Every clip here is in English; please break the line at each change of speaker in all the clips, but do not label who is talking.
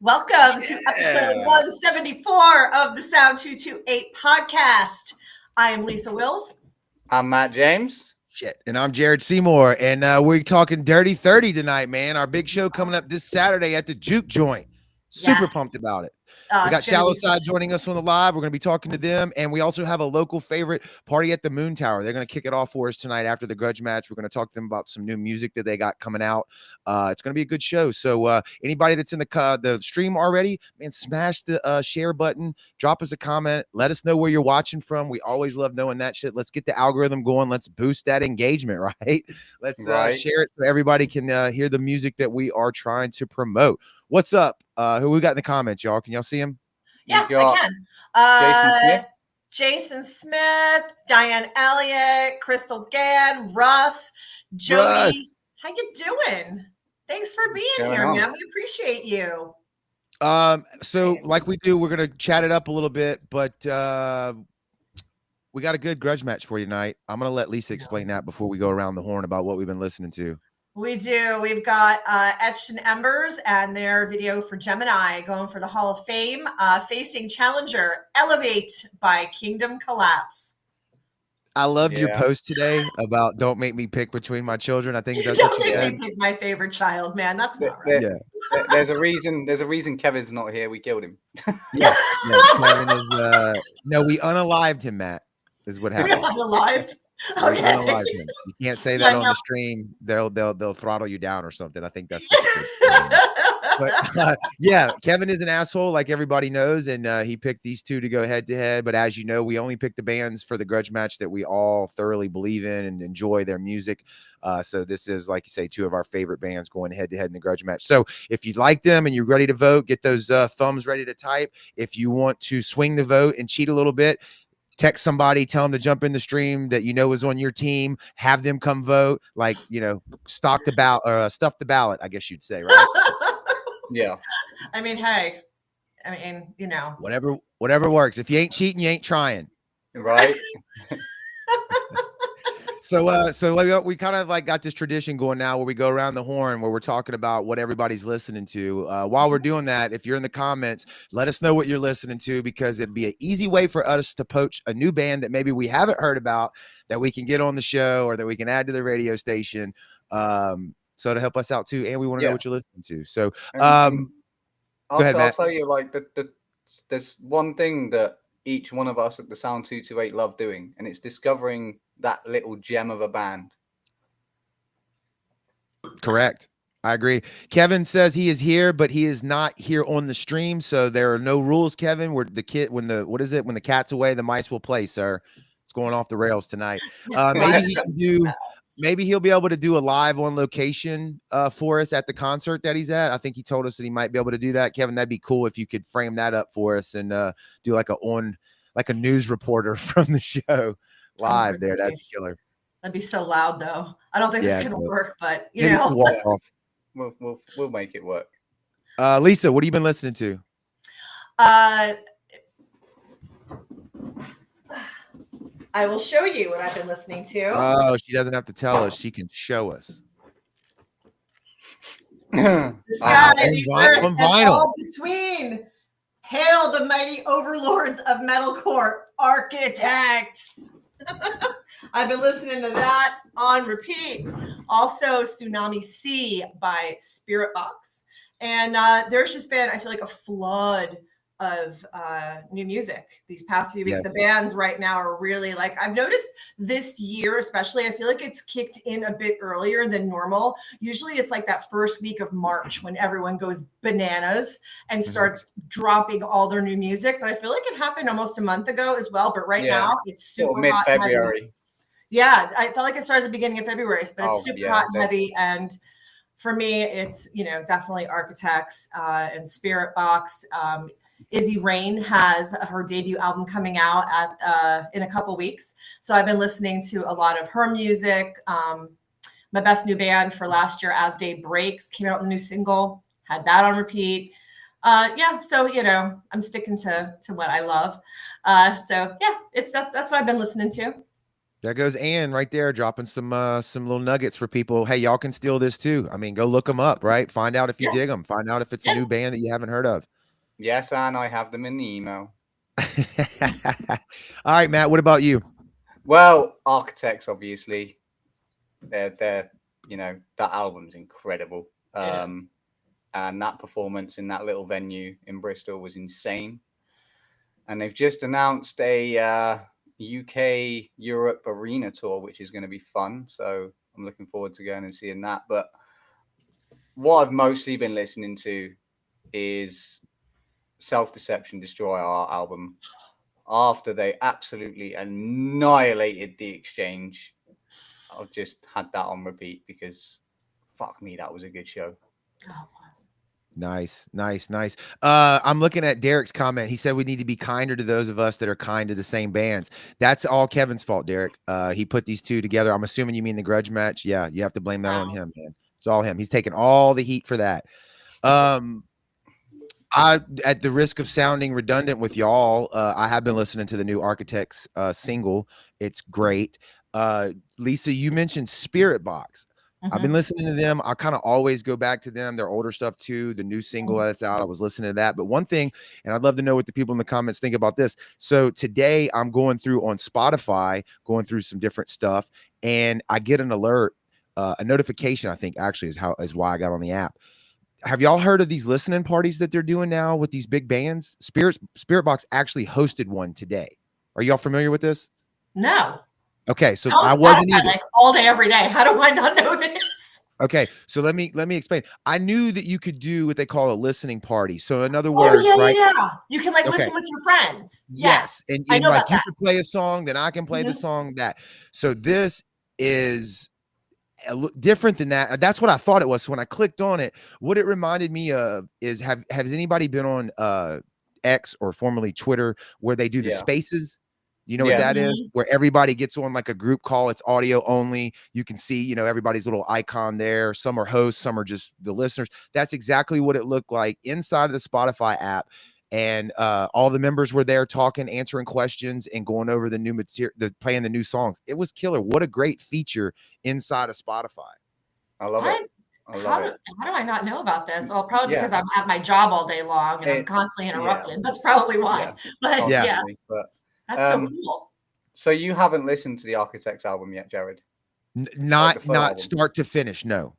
Welcome to episode 174 of the Sound 228 podcast. I am Lisa Wills.
I'm Matt James.
Shit. And I'm Jared Seymour. And we're talking Dirty 30 tonight, man. Our big show coming up this Saturday at the Juke Joint. Super pumped about it. We got Shallow Side joining us on the live. We're going to be talking to them. And we also have a local favorite, Party at the Moontower. They're going to kick it off for us tonight after the grudge match. We're going to talk to them about some new music that they got coming out. It's going to be a good show. So anybody that's in the stream already, man, smash the share button. Drop us a comment. Let us know where you're watching from. We always love knowing that shit. Let's get the algorithm going. Let's boost that engagement, right? Let's share it so everybody can hear the music that we are trying to promote. What's up? Who we got in the comments, y'all? Can y'all see him?
Yeah, I can. Jason Smith, Diane Elliott, Crystal Gann, Russ, Jody. How you doing? Thanks for being here, man. We appreciate you.
So like we do, we're gonna chat it up a little bit, but we got a good grudge match for you tonight. I'm gonna let Lisa explain that before we go around the horn about what we've been listening to.
We do. We've got Etched in Embers and their video for Gemini going for the Hall of Fame, facing challenger Elevate by Kingdom Collapse.
I loved your post today about don't make me pick between my children. I think that's what you said.
Don't make me pick my favorite child, man. That's not right.
There's a reason Kevin's not here. We killed him.
Yes, Kevin is no, we unalived him, Matt. Is what happened.
We unalived. Okay.
Unalived him. You can't say that on the stream. They'll throttle you down or something. I think that's but Kevin is an asshole, like everybody knows, and he picked these two to go head to head. But as you know, we only pick the bands for the grudge match that we all thoroughly believe in and enjoy their music. So this is, like you say, two of our favorite bands going head to head in the grudge match. So if you like them and you're ready to vote, get those thumbs ready to type. If you want to swing the vote and cheat a little bit, text somebody, tell them to jump in the stream that you know is on your team, have them come vote, like, stuff the ballot, I guess you'd say, right?
Yeah.
I mean, hey,
whatever works. If you ain't cheating, you ain't trying.
Right.
So we kind of like got this tradition going now where we go around the horn where we're talking about what everybody's listening to. While we're doing that, if you're in the comments, let us know what you're listening to, because it'd be an easy way for us to poach a new band that maybe we haven't heard about that we can get on the show or that we can add to the radio station. So to help us out too. And we want to know what you're listening to. So go ahead, Matt.
I'll tell you, like, there's one thing that each one of us at the Sound 228 love doing, and it's discovering that little gem of a band.
Correct. I agree. Kevin says he is here, but he is not here on the stream. So there are no rules, Kevin. When the cat's away, the mice will play, sir. It's going off the rails tonight. Maybe he'll be able to do a live on location for us at the concert that he's at. I think he told us that he might be able to do that. Kevin, that'd be cool if you could frame that up for us and do like a news reporter from the show live there. That'd be killer.
That'd be so loud, though. I don't think it's gonna work, but
walk off.
We'll make it work.
Lisa, what have you been listening to?
I will show you what I've been listening to.
Oh, she doesn't have to tell us. She can show us.
This guy, on vinyl. Between hail the mighty overlords of metalcore, Architects. I've been listening to that on repeat. Also, Tsunami Sea by Spirit Box. And there's just been, I feel like, a flood of new music these past few weeks. The bands right now are really, like, I've noticed this year especially, I feel like it's kicked in a bit earlier than normal. Usually it's like that first week of March when everyone goes bananas and starts dropping all their new music, but I feel like it happened almost a month ago as well. But right now it's super
mid-February.
Yeah, I felt like it started at the beginning of February, but it's super hot and heavy. And for me, it's definitely Architects and Spirit Box. Izzy Rain has her debut album coming out in a couple weeks. So I've been listening to a lot of her music. My best new band for last year, As Day Breaks, came out with a new single. Had that on repeat. So I'm sticking to what I love. That's what I've been listening to.
There goes Ann right there, dropping some little nuggets for people. Hey, y'all can steal this too. I mean, go look them up, right? Find out if you dig them. Find out if it's a new band that you haven't heard of.
Yes, and I have them in the email.
All right, Matt, what about you?
Well, Architects, obviously. They're you know, that album's incredible. And that performance in that little venue in Bristol was insane. And they've just announced a UK Europe arena tour, which is going to be fun. So I'm looking forward to going and seeing that. But what I've mostly been listening to is Self-Deception Destroy Our album. After they absolutely annihilated The Exchange, I've just had that on repeat because fuck me, that was a good show.
Oh,
Nice. I'm looking at Derek's comment. He said we need to be kinder to those of us that are kind to the same bands. That's all Kevin's fault, Derek. He put these two together. I'm assuming you mean the grudge match. Yeah, you have to blame that on him, man. It's all him. He's taking all the heat for that. I, at the risk of sounding redundant with y'all, I have been listening to the new Architects single. It's great. Lisa, you mentioned Spirit Box. I've been listening to them. I kind of always go back to them, their older stuff too. The new single that's out, I was listening to that. But one thing, and I'd love to know what the people in the comments think about this. So today I'm going through on Spotify, going through some different stuff, and I get an alert, a notification, I think actually is why I got on the app. Have y'all heard of these listening parties that they're doing now with these big bands? Spirit Box actually hosted one today. Are y'all familiar with this?
No.
Okay, so I wasn't either.
Like all day, every day. How do I not know this?
Okay, so let me explain. I knew that you could do what they call a listening party. So in other words, right?
Yeah. You can like listen with your friends. Yes.
And
I know
like
about
you
that.
can play a song, then I can play the song that. So this is different than that. That's what I thought it was. So when I clicked on it, what it reminded me of is has anybody been on X or formerly Twitter where they do the spaces? You know what that is? Where everybody gets on like a group call. It's audio only. You can see, you know, everybody's little icon there. Some are hosts, some are just the listeners. That's exactly what it looked like inside of the Spotify app. And all the members were there talking, answering questions, and going over the new material, playing the new songs. It was killer. What a great feature inside of Spotify.
I love it.
How do I not know about this? Well, probably because I'm at my job all day long and I'm constantly interrupted. That's probably why. But
but
that's so cool.
So you haven't listened to the Architects album yet, Jared?
Not start to finish. No.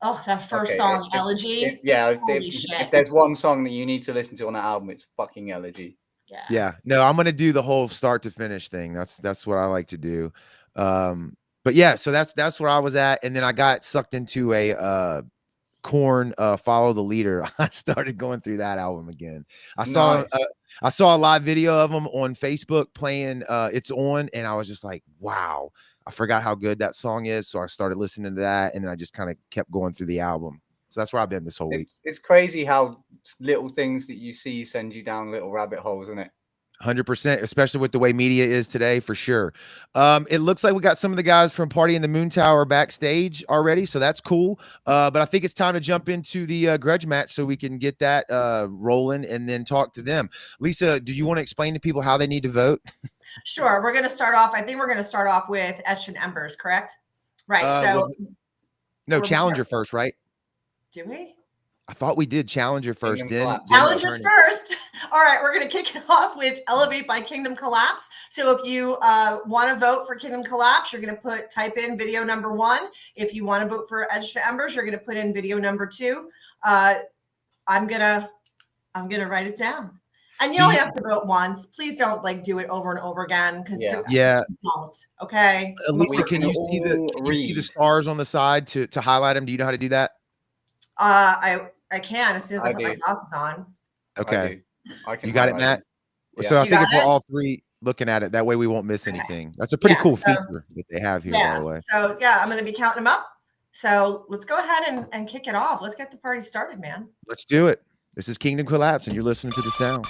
Oh, that first song, Elegy.
If there's one song that you need to listen to on that album, it's fucking Elegy.
Yeah. No, I'm gonna do the whole start to finish thing. That's what I like to do. But yeah, so that's where I was at, and then I got sucked into a Korn Follow the Leader. I started going through that album again. I saw a live video of them on Facebook playing It's On, and I was just like, wow, I forgot how good that song is. So I started listening to that, and then I just kind of kept going through the album. So that's where I've been this whole week.
It's crazy how little things that you see send you down little rabbit holes, isn't it?
100%, especially with the way media is today, for sure. It looks like we got some of the guys from Party in the Moontower backstage already, so that's cool. But I think it's time to jump into the grudge match so we can get that rolling and then talk to them. Lisa, do you want to explain to people how they need to vote?
Sure. We're going to start off. I think we're going to start off with Etched in Embers, correct? Right.
No, Challenger first, right?
Do we?
I thought we did Challenger first.
Challengers first. All right, we're going to kick it off with Elevate by Kingdom Collapse. So if you want to vote for Kingdom Collapse, you're going to type in video number 1. If you want to vote for Etched in Embers, you're going to put in video number 2. I'm gonna write it down. And you only have to vote once. Please don't do it over and over again because you don't. Okay.
Lisa, can you see the stars on the side to highlight them? Do you know how to do that?
I can as soon as I put my glasses on.
Okay.
I can.
You got it, Matt? Yeah. So I think if we're all three looking at it, that way we won't miss anything. That's a pretty cool feature that they have here, by the way.
So I'm going to be counting them up. So let's go ahead and kick it off. Let's get the party started, man.
Let's do it. This is Kingdom Collapse, and you're listening to the sound.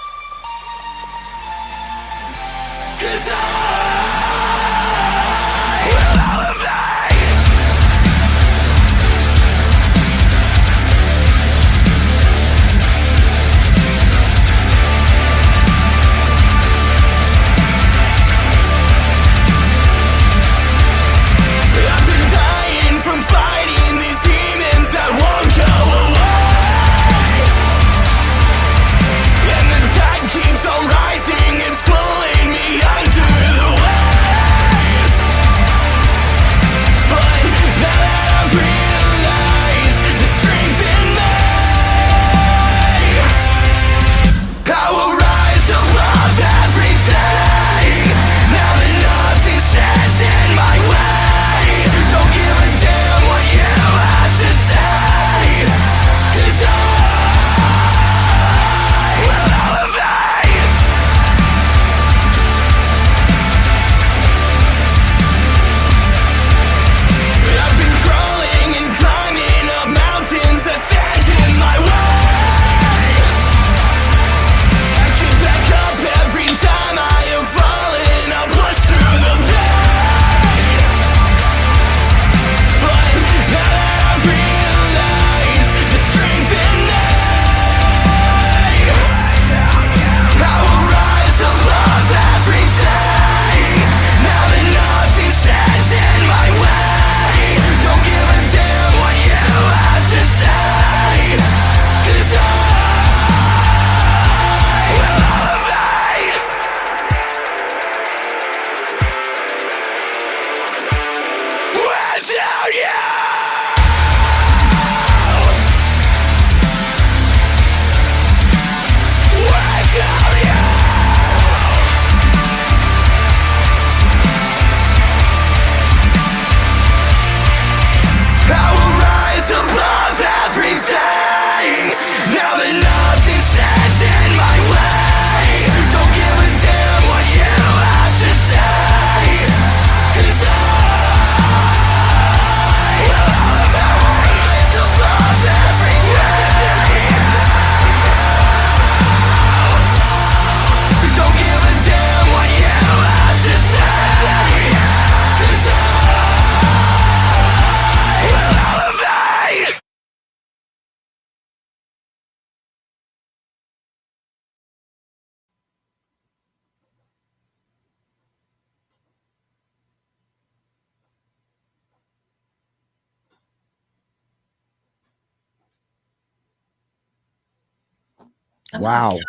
Wow.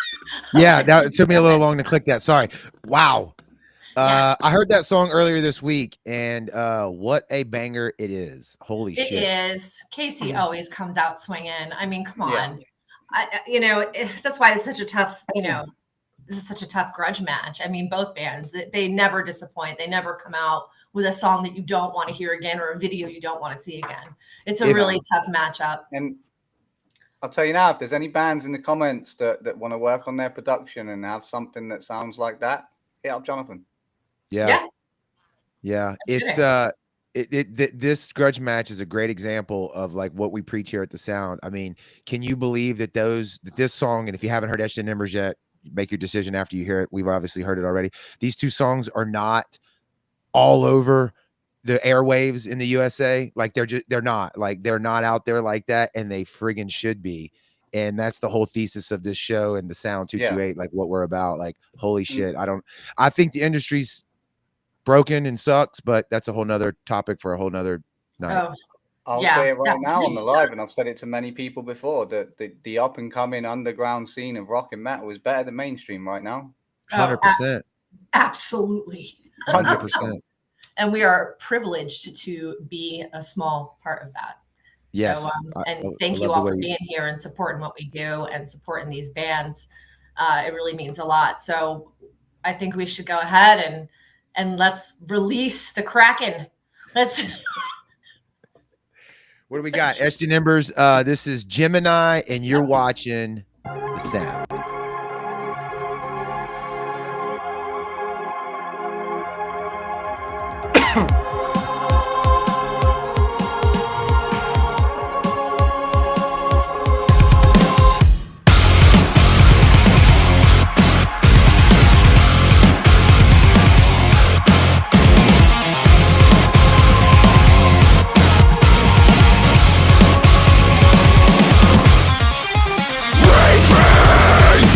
Yeah, that took me a little long to click that. Sorry. Wow. I heard that song earlier this week, and what a banger it is. Holy shit.
It is. Casey always comes out swinging. I mean, come on.
Yeah.
That's why it's such a tough, this is such a tough grudge match. I mean, both bands, they never disappoint. They never come out with a song that you don't want to hear again or a video you don't want to see again. It's a really tough matchup.
And I'll tell you now, if there's any bands in the comments that want to work on their production and have something that sounds like that, hit up Jonathan.
Yeah. It's this grudge match is a great example of like what we preach here at the Sound. I mean, can you believe that this song, and if you haven't heard Etched in Embers yet, make your decision after you hear it. We've obviously heard it already. These two songs are not all over the airwaves in the USA. Like they're not out there like that, and they friggin' should be. And that's the whole thesis of this show and the Sound 228, like what we're about. Like, holy shit. I think the industry's broken and sucks, but that's a whole nother topic for a whole nother night.
I'll say it right now on the live, and I've said it to many people before, that the up and coming underground scene of rock and metal is better than mainstream right now.
100%.
Absolutely.
100%.
And we are privileged to be a small part of that.
Yes.
So, and thank you all for being here and supporting what we do and supporting these bands. It really means a lot. So I think we should go ahead and let's release the Kraken. Let's.
What do we got? Etched in Embers. This is Gemini, and you're watching the Sound.
Bravery!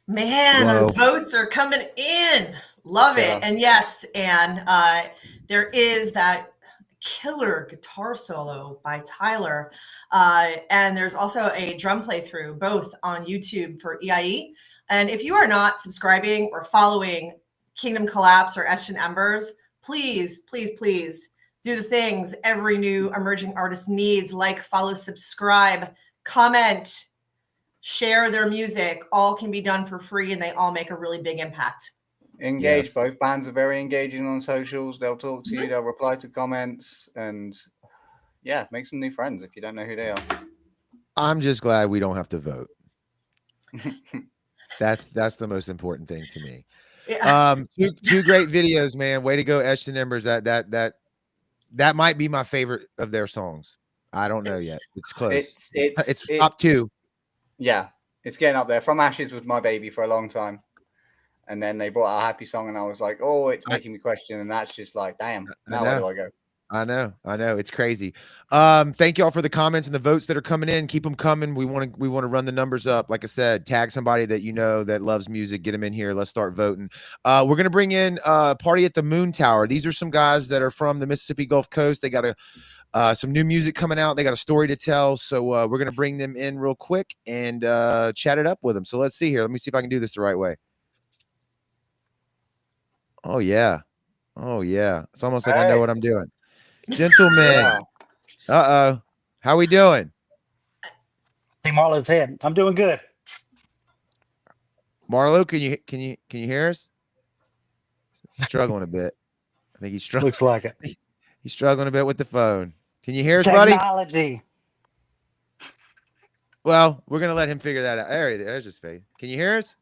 Man, those votes are coming in. Love it. And yes, and there is that killer guitar solo by Tyler. And there's also a drum playthrough, both on YouTube for EIE. And if you are not subscribing or following Kingdom Collapse or Etched in Embers, please, please, please do the things every new emerging artist needs, like, follow, subscribe, comment, share their music. All can be done for free, and they all make a really big impact.
Engage. Yes. Both bands are very engaging on socials. They'll talk to you, they'll reply to comments, and yeah, make some new friends if you don't know who they are.
I'm just glad we don't have to vote. That's the most important thing to me. Yeah. Two great videos, man. Way to go, Etched in Embers. That might be my favorite of their songs. I don't know yet. It's close. It's top 2.
Yeah, it's getting up there. From Ashes was my baby for a long time. And then they brought out a happy song, and I was like, oh, it's making me question. And that's just like, damn, now where do I go?
I know. It's crazy. Thank y'all for the comments and the votes that are coming in. Keep them coming. We want to run the numbers up. Like I said, tag somebody that you know that loves music. Get them in here. Let's start voting. We're going to bring in Party at the Moontower. These are some guys that are from the Mississippi Gulf Coast. They got some new music coming out. They got a story to tell. So we're going to bring them in real quick and chat it up with them. So let's see here. Let me see if I can do this the right way. Oh, yeah. It's almost like I know what I'm doing. Gentlemen. Uh-oh. How we doing?
Hey, Marlo's head. I'm doing good.
Marlo, can you hear us? He's struggling a bit. I think he's struggling.
Looks like it.
He's struggling a bit with the phone. Can you hear us, buddy?
Technology.
Well, we're gonna let him figure that out. There's his face. Can you hear us?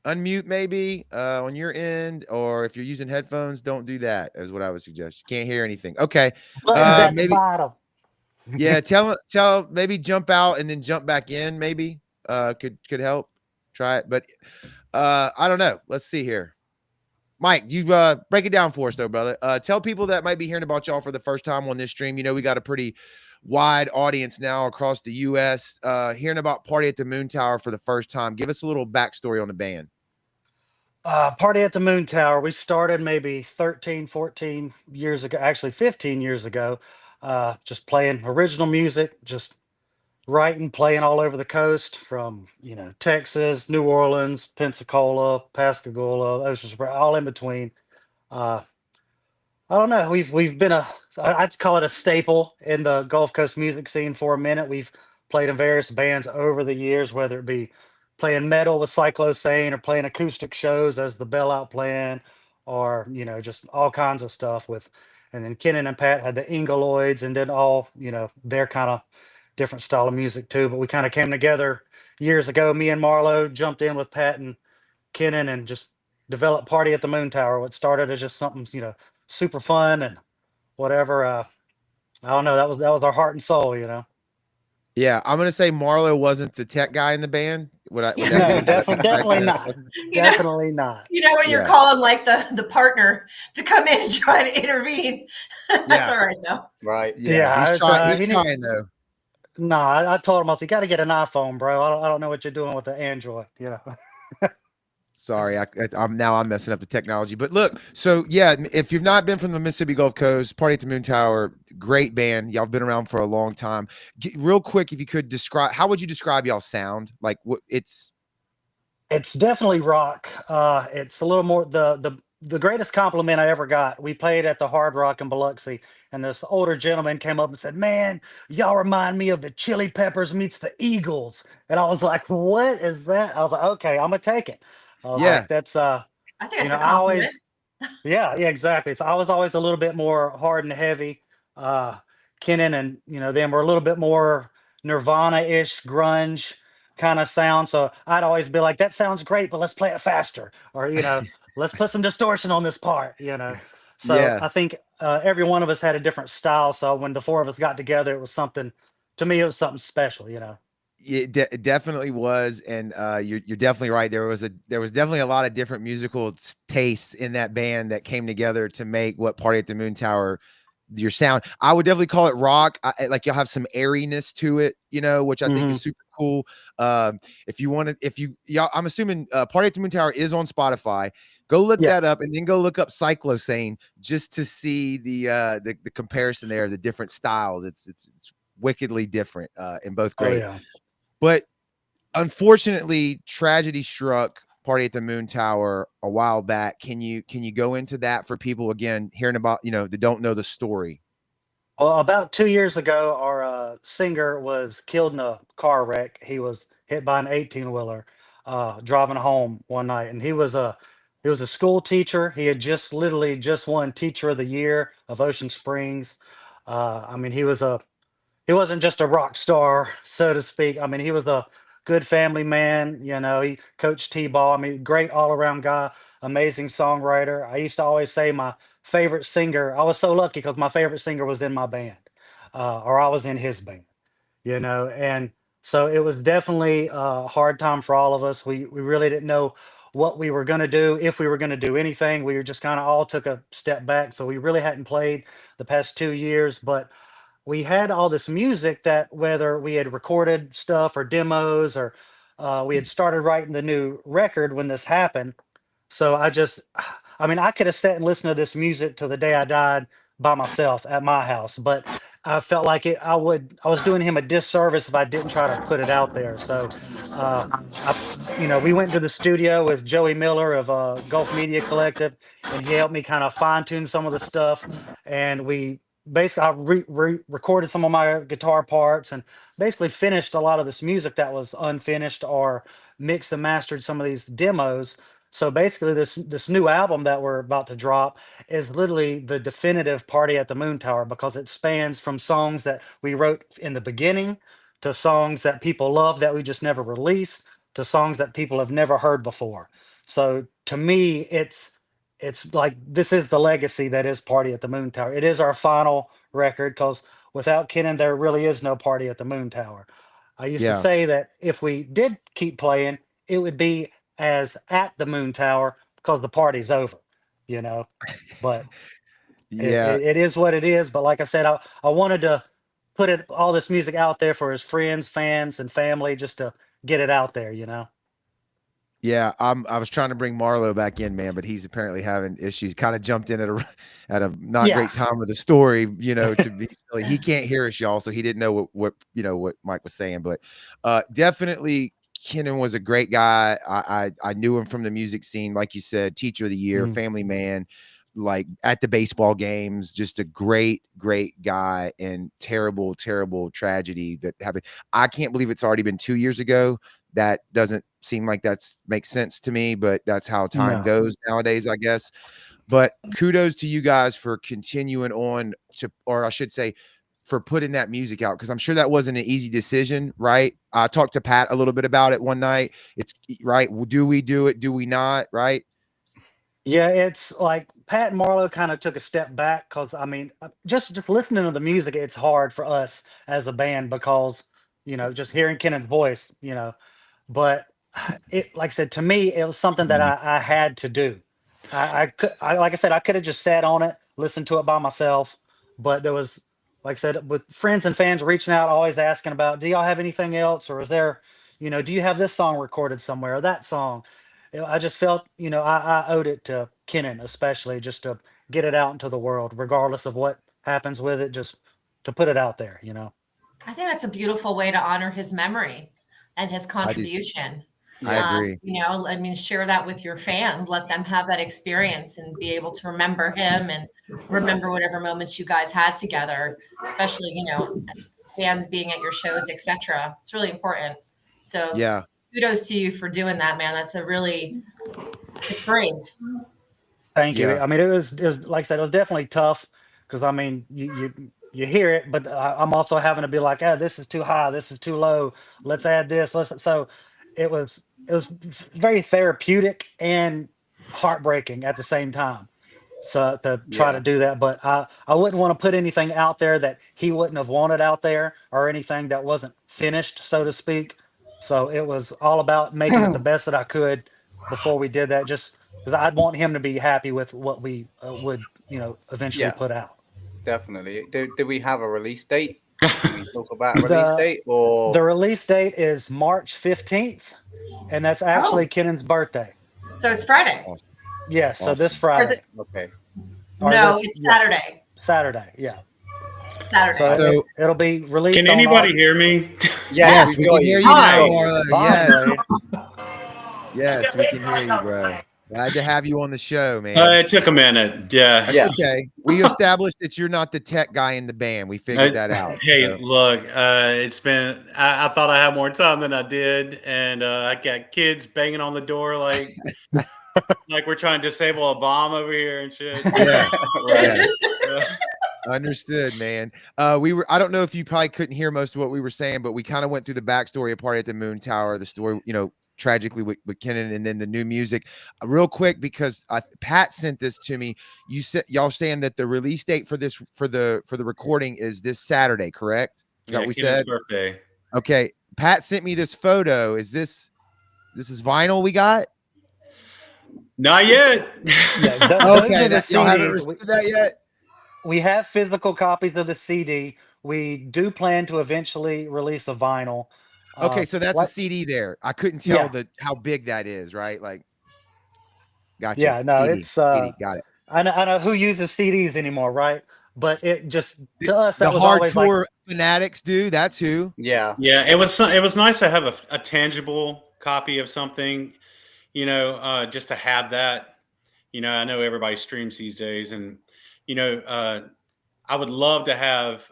Unmute maybe on your end, or if you're using headphones, don't do that, is what I would suggest. You can't hear anything. Okay.
Maybe
yeah, tell maybe jump out and then jump back in, maybe. Could help. Try it. But I don't know. Let's see here. Mike, you break it down for us though, brother. Tell people that might be hearing about y'all for the first time on this stream. You know, we got a pretty wide audience now across the US, hearing about Party at the Moontower for the first time. Give us a little backstory on the band.
Party at the Moontower, we started maybe 13, 14 years ago, actually 15 years ago, just playing original music, just writing, playing all over the coast from, Texas, New Orleans, Pensacola, Pascagoula, Ocean Spray, all in between. I don't know. We've been I'd call it a staple in the Gulf Coast music scene for a minute. We've played in various bands over the years, whether it be playing metal with Cyclosane or playing acoustic shows as the Bailout Plan, or just all kinds of stuff and then Kenan and Pat had the Ingoloids, and then all their kind of different style of music too. But we kind of came together years ago. Me and Marlo jumped in with Pat and Kenan and just developed Party at the Moontower. What started as just something super fun and whatever. I don't know. That was our heart and soul,
Yeah, I'm gonna say Marlo wasn't the tech guy in the band.
No, definitely not. Definitely not.
When you're calling like the partner to come in and try to intervene, that's all right though.
Right.
Yeah, he's trying though.
No, I told him, I was like, you got to get an iPhone, bro. I don't know what you're doing with the Android,
Sorry, I'm messing up the technology. But look, so yeah, if you've not been from the Mississippi Gulf Coast, Party at the Moontower, great band. Y'all been around for a long time. Real quick, if you could describe, how would you describe y'all sound? Like what it's
definitely rock. It's a little more the greatest compliment I ever got. We played at the Hard Rock in Biloxi, and this older gentleman came up and said, "Man, y'all remind me of the Chili Peppers meets the Eagles." And I was like, "What is that?" I was like, "Okay, I'm gonna take it." Like, that's
I think it's a compliment.
Yeah, exactly. So I was always a little bit more hard and heavy. Kenan and them were a little bit more Nirvana-ish, grunge kind of sound. So I'd always be like, "That sounds great, but let's play it faster," or let's put some distortion on this part. So yeah. I think every one of us had a different style. So when the four of us got together, it was something. To me, it was something special.
It definitely was, and you're definitely right. There was definitely a lot of different musical tastes in that band that came together to make what Party at the Moontower your sound. I would definitely call it rock. Like you'll have some airiness to it, you know, which I think is super cool. If you want to, y'all, I'm assuming Party at the Moontower is on Spotify. Go look that up, and then go look up Cyclosane just to see the comparison there, the different styles. It's wickedly different, and both great.
Oh, yeah.
But unfortunately, tragedy struck Party at the Moontower a while back. Can you go into that for people again hearing about, you know, that don't know the story?
Well, about 2 years ago, our singer was killed in a car wreck. He was hit by an 18-wheeler driving home one night, and he was a school teacher. He had literally just won Teacher of the Year of Ocean Springs. I mean, he wasn't just a rock star, so to speak. I mean, he was a good family man. You know, he coached t-ball. I mean, great all-around guy, amazing songwriter. I used to always say my favorite singer. I was so lucky because my favorite singer was in my band, or I was in his band. You know, and so it was definitely a hard time for all of us. We really didn't know what we were going to do, if we were going to do anything. We were just kind of all took a step back. So we really hadn't played the past 2 years, but we had all this music that whether we had recorded stuff or demos or we had started writing the new record when this happened. So I mean, I could have sat and listened to this music till the day I died by myself at my house, but I felt like I was doing him a disservice if I didn't try to put it out there. So, uh, I, we went to the studio with Joey Miller of Gulf Media Collective, and he helped me kind of fine tune some of the stuff. And we basically I recorded some of my guitar parts and basically finished a lot of this music that was unfinished or mixed and mastered some of these demos. So basically, this new album that we're about to drop is literally the definitive Party at the Moontower because it spans from songs that we wrote in the beginning to songs that people love that we just never released to songs that people have never heard before. So to me, it's like this is the legacy that is Party at the Moontower. It is our final record because without Kenan, there really is no Party at the Moontower. I used to
Yeah.
say that if we did keep playing, it would be as at the Moon Tower because the party's over, you know. But
Yeah.
it is what it is. But like I said, I wanted to put all this music out there for his friends, fans, and family just to get it out there, you know.
Yeah, I was trying to bring Marlo back in, man, but he's apparently having issues. Kind of jumped in at a not
Yeah.
great time of the story, you know, to be silly. He can't hear us, y'all, so he didn't know what what Mike was saying. But definitely Kenan was a great guy. I knew him from the music scene, like you said, Teacher of the Year, family man, like at the baseball games, just a great guy, and terrible tragedy that happened. I can't believe it's already been 2 years ago. That doesn't seem like makes sense to me, but that's how time
No.
goes nowadays, I guess. But kudos to you guys for continuing on or I should say, for putting that music out, because I'm sure that wasn't an easy decision, right? I talked to Pat a little bit about it one night. It's right. Do we do it? Do we not? Right?
Yeah, it's like Pat and Marlowe kind of took a step back because I mean, just listening to the music, it's hard for us as a band because just hearing Kenan's voice, but it, like I said, to me, it was something that I had to do. Like I said, I could have just sat on it, listened to it by myself, but there was, like I said, with friends and fans reaching out, always asking about, do y'all have anything else, or is there, do you have this song recorded somewhere or that song? I just felt, I owed it to Kenan, especially just to get it out into the world, regardless of what happens with it, just to put it out there,
I think that's a beautiful way to honor his memory and his contribution.
I agree.
I mean, share that with your fans, let them have that experience and be able to remember him and remember whatever moments you guys had together, especially, fans being at your shows, etc. It's really important. So
yeah,
kudos to you for doing that, man. It's it's brave.
Thank you. I mean, it was like I said, it was definitely tough because I mean, you hear it, but I'm also having to be like, this is too high, this is too low. Let's add this. So it was very therapeutic and heartbreaking at the same time. So to try to do that, but I wouldn't want to put anything out there that he wouldn't have wanted out there or anything that wasn't finished, so to speak. So it was all about making it the best that I could before we did that. Just because I'd want him to be happy with what we would, eventually put out.
definitely. Do we have a release date? Can we talk about a release date? Or
the release date is March 15th, and that's actually Kennan's birthday.
So it's Friday.
Awesome.
Yes, so this
Awesome.
Friday.
okay.
No, it's Saturday.
Saturday, yeah.
Saturday.
So it'll be released.
Can anybody hear me?
Yes, we can hear you
Hi.
now, Marlo.
Finally.
Yes, we can hear you, bro. Glad to have you on the show, man.
It took a minute. Yeah.
That's okay. We established that you're not the tech guy in the band. We figured that out.
Hey,
so.
look, it's been, I thought I had more time than I did. And I got kids banging on the door like we're trying to disable a bomb over here and shit.
Yeah.
Right.
Understood, man. I don't know if you probably couldn't hear most of what we were saying, but we kind of went through the backstory of Party at the Moontower, the story, tragically with Kenan, and then the new music. Real quick, because Pat sent this to me. You said y'all saying that the release date for this for the recording is this Saturday, correct? Is that what we said?
Birthday.
Okay. Pat sent me this photo. Is this is vinyl we got?
Not yet.
Okay, y'all haven't received that yet?
We have physical copies of the CD. We do plan to eventually release a vinyl.
Okay, so that's a CD there. I couldn't tell how big that is, right? Like, gotcha.
Yeah, no,
CD,
it's
CD, got it.
I know who uses CDs anymore, right? But it just to us
the
that was always
hardcore
like,
fanatics do. That's who.
Yeah.
It was nice to have a tangible copy of something, just to have that. I know everybody streams these days, and I would love to have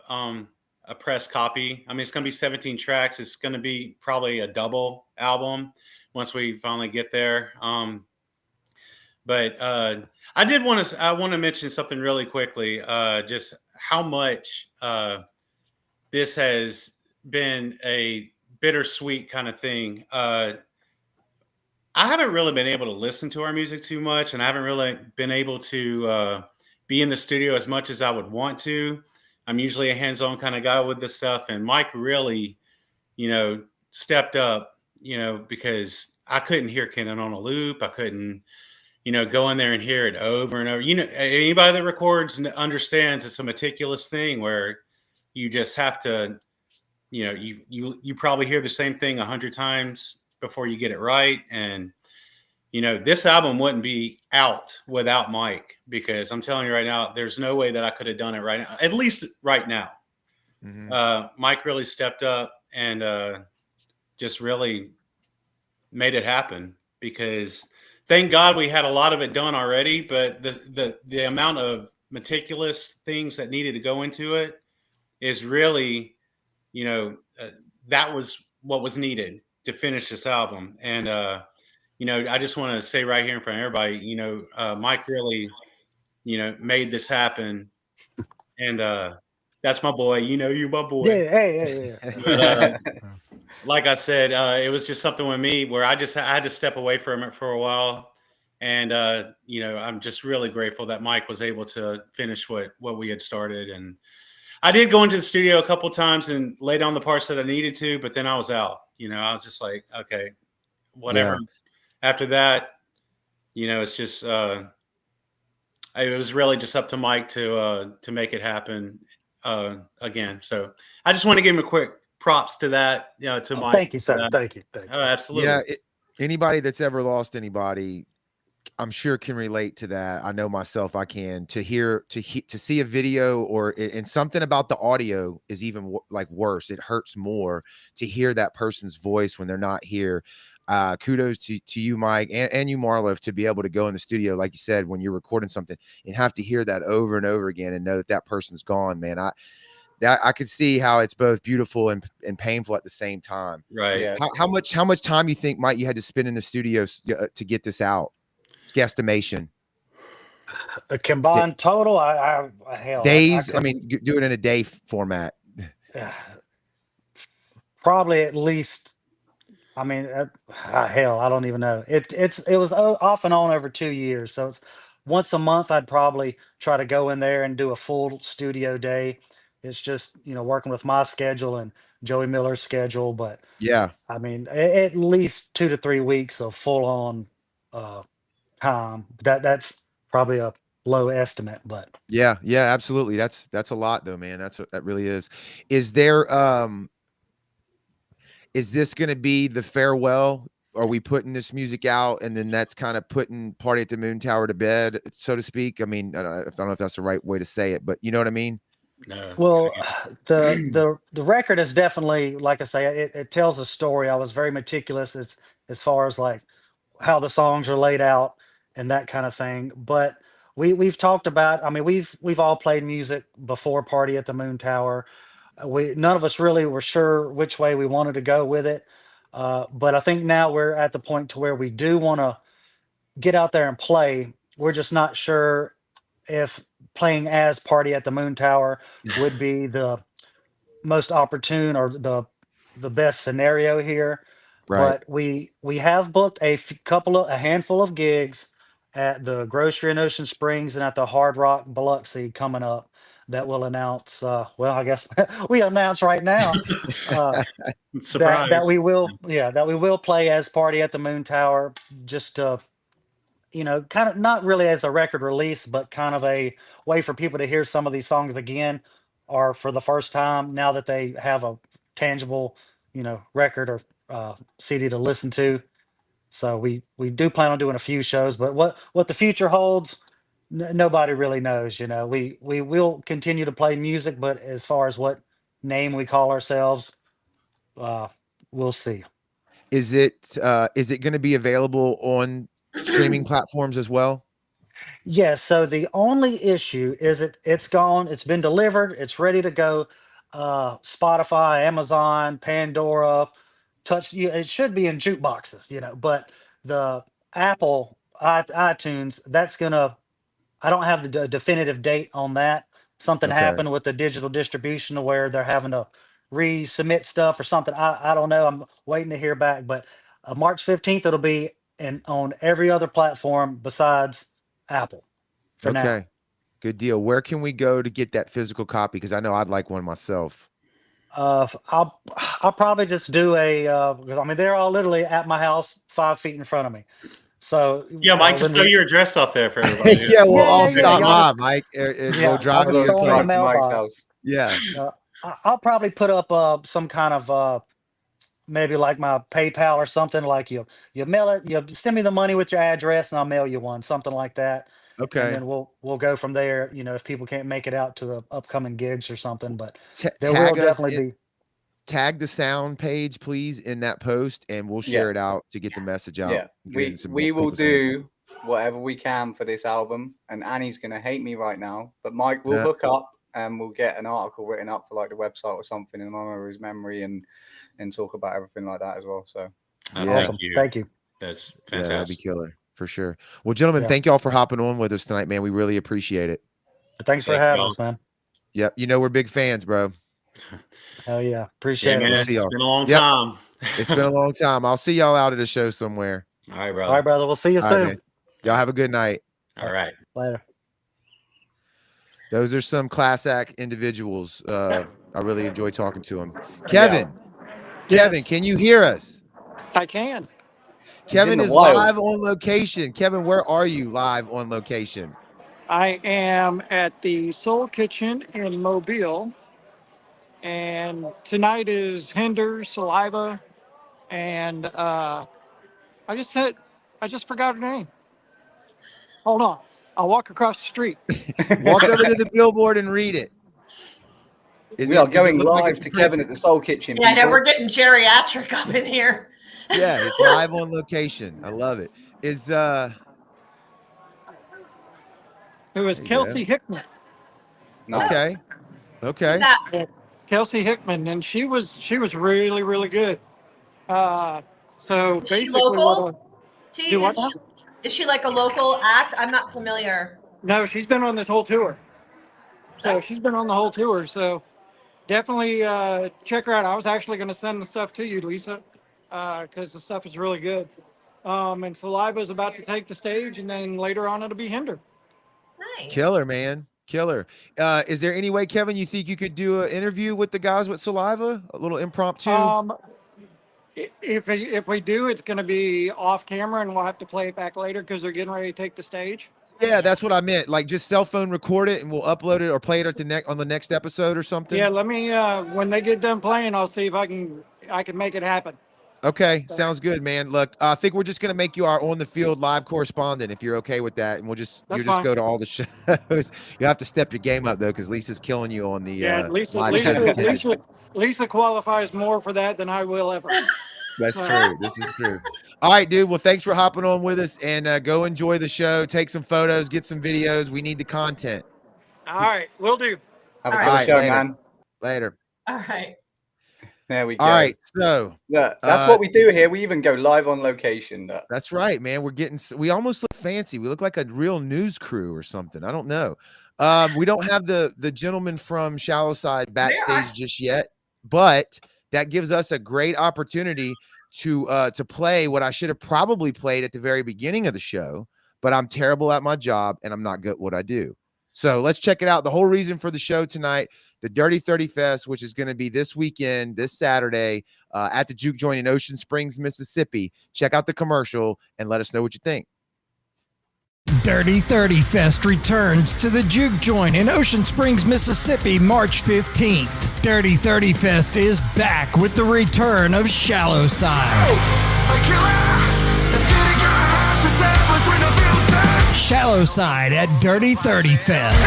a press copy. I mean, it's going to be 17 tracks. It's going to be probably a double album once we finally get there. But I want to mention something really quickly. Just how much this has been a bittersweet kind of thing. I haven't really been able to listen to our music too much, and I haven't really been able to be in the studio as much as I would want to. I'm usually a hands-on kind of guy with this stuff, and Mike really, stepped up, because I couldn't hear Kenan on a loop. I couldn't, go in there and hear it over and over. Anybody that records understands it's a meticulous thing where you just have to, you probably hear the same thing 100 times before you get it right. And this album wouldn't be out without Mike, because I'm telling you right now, there's no way that I could have done it right now, at least right now. Mm-hmm. Mike really stepped up and just really made it happen, because thank God we had a lot of it done already, but the amount of meticulous things that needed to go into it is really, that was what was needed to finish this album. And, I just want to say right here in front of everybody, Mike really, made this happen. And that's my boy. You're my boy.
Yeah, hey.
But, like I said, it was just something with me where I had to step away from it for a while. And, I'm just really grateful that Mike was able to finish what we had started. And I did go into the studio a couple of times and lay down the parts that I needed to, but then I was out. I was just like, okay, whatever. Yeah. After that, it's just it was really just up to Mike to make it happen again. So I just want to give him a quick props to that. To Mike.
Thank you, sir. Thank you.
Absolutely.
Yeah. Anybody that's ever lost anybody, I'm sure can relate to that. I know myself, I can. To see a video and something about the audio is even like worse. It hurts more to hear that person's voice when they're not here. Kudos to you, Mike, and you, Marlo, to be able to go in the studio, like you said, when you're recording something and have to hear that over and over again and know that person's gone, man. I could see how it's both beautiful and painful at the same time.
Right.
Yeah. How much time you think, Mike, you had to spend in the studio to get this out? Guesstimation.
A combined total, hell,
days. I mean, do it in a day format.
Probably at least. I mean, hell, I don't even know. It was off and on over 2 years. So it's once a month. I'd probably try to go in there and do a full studio day. It's just, working with my schedule and Joey Miller's schedule. But
yeah,
I mean, at least 2 to 3 weeks of full on time. That's probably a low estimate, but
yeah, absolutely. That's a lot though, man. That really is. Is there is this going to be the farewell? Are we putting this music out and then that's kind of putting Party at the Moontower to bed, so to speak? I mean, I don't know if that's the right way to say it, but you know what I mean?
No.
well, the record is definitely, like I say, it tells a story. I was very meticulous as far as like how the songs are laid out and that kind of thing. But we've talked about. I mean, we've all played music before Party at the Moontower. We none of us really were sure which way we wanted to go with it. But I think now we're at the point to where we do want to get out there and play. We're just not sure if playing as Party at the Moontower would be the most opportune or the best scenario here.
Right.
But we have booked a handful of gigs at the Grocery in Ocean Springs and at the Hard Rock Biloxi coming up that will announce. Well, I guess we announce right now
Surprise.
that we will play as Party at the Moontower. Just kind of not really as a record release, but kind of a way for people to hear some of these songs again, or for the first time now that they have a tangible, record or CD to listen to. So we do plan on doing a few shows, but what the future holds, nobody really knows. We will continue to play music, but as far as what name we call ourselves, we'll see.
Is it going to be available on streaming platforms as well?
Yes. So the only issue is it's gone. It's been delivered. It's ready to go. Spotify, Amazon, Pandora, it should be in jukeboxes, but the Apple iTunes, I don't have the definitive date on that. Something
Okay.
happened with the digital distribution to where they're having to resubmit stuff or something. I don't know. I'm waiting to hear back, but March 15th, it'll be on every other platform besides Apple for now.
Okay. Good deal. Where can we go to get that physical copy? Because I know I'd like one myself.
I'll probably just do they're all literally at my house 5 feet in front of me. So
Yeah, Mike, just throw your address off there for everybody.
Yeah, we'll all
yeah,
stop
y'all
by,
just-
Mike. And
Yeah,
we'll drive
I'll
to
just
your
throw 'em in the
place.
mailbox.
house.
Yeah.
I'll probably put up some kind of maybe like my PayPal or something. Like you mail it, you send me the money with your address, and I'll mail you one, something like that. And
Okay.
then we'll go from there. If people can't make it out to the upcoming gigs or something, but there
Tag
will
us
definitely be.
Tag the sound page, please, in that post, and we'll share it out to get the message out.
Yeah, we will do whatever we can for this album. And Annie's gonna hate me right now, but Mike will hook up and we'll get an article written up for like the website or something in honor of his memory and talk about everything like that as well. So
Awesome. Thank you.
That's fantastic.
Yeah, that'd be killer for sure. Well, gentlemen, thank y'all for hopping on with us tonight, man. We really appreciate it.
Thanks for having us, man.
Yep, we're big fans, bro.
Hell yeah, appreciate it.
We'll see y'all. It's been a long time.
It's been a long time. I'll see y'all out at a show somewhere.
All right, brother.
All right, brother. We'll see you soon.
Right, y'all have a good night.
All right.
Later.
Those are some class act individuals. I really enjoy talking to them. Kevin, can you hear us?
I can.
Kevin is live on location. Kevin, where are you live on location?
I am at the Soul Kitchen in Mobile. And tonight is Hinder, Saliva, and I just forgot her name. Hold on. I'll walk across the street.
Walk over to the billboard and read it.
We are going live to Kevin at the Soul Kitchen.
Yeah, I know, we're getting geriatric up in here.
Yeah, it's live on location. I love it.
Who is Kelsey Hickman?
Okay.
Kelsey Hickman, and she was really, really good. So
is she
basically,
local?
Is
she like a local act? I'm not familiar.
No, she's been on this whole tour. So she's been on the whole tour. So definitely check her out. I was actually going to send the stuff to you, Lisa, because the stuff is really good. And Saliva is about to take the stage, and then later on it'll be Hinder.
Nice.
Killer, man. Killer. Is there any way, Kevin, you think you could do an interview with the guys with Saliva? A little impromptu?
If we do, it's going to be off camera, and we'll have to play it back later because they're getting ready to take the stage.
Yeah, that's what I meant. Like just cell phone record it and we'll upload it or play it at on the next episode or something.
Yeah, let me when they get done playing, I'll see if I can make it happen.
Okay, sounds good, man. Look, I think we're just gonna make you our on the field live correspondent if you're okay with that, and you'll just
fine.
go to all the shows. You have to step your game up though, because Lisa's killing you on the live shows.
Lisa qualifies more for that than I will ever.
That's true. This is true. All right, dude. Well, thanks for hopping on with us, and go enjoy the show. Take some photos, get some videos. We need the content.
All right, will do.
Have a good show, man.
Later.
All right.
There we go.
All right, so
that's what we do here. We even go live on location.
That's right, man. We almost look fancy. We look like a real news crew or something. I don't know. We don't have the gentleman from Shallow Side backstage just yet, but that gives us a great opportunity to play what I should have probably played at the very beginning of the show, but I'm terrible at my job and I'm not good at what I do. So let's check it out. The whole reason for the show tonight, the Dirty 30 Fest, which is going to be this weekend, this Saturday, at the Juke Joint in Ocean Springs, Mississippi. Check out the commercial and let us know what you think.
Dirty 30 Fest returns to the Juke Joint in Ocean Springs, Mississippi, March 15th. Dirty 30 Fest is back with the return of Shallow Side. Shallow Side at Dirty 30 Fest.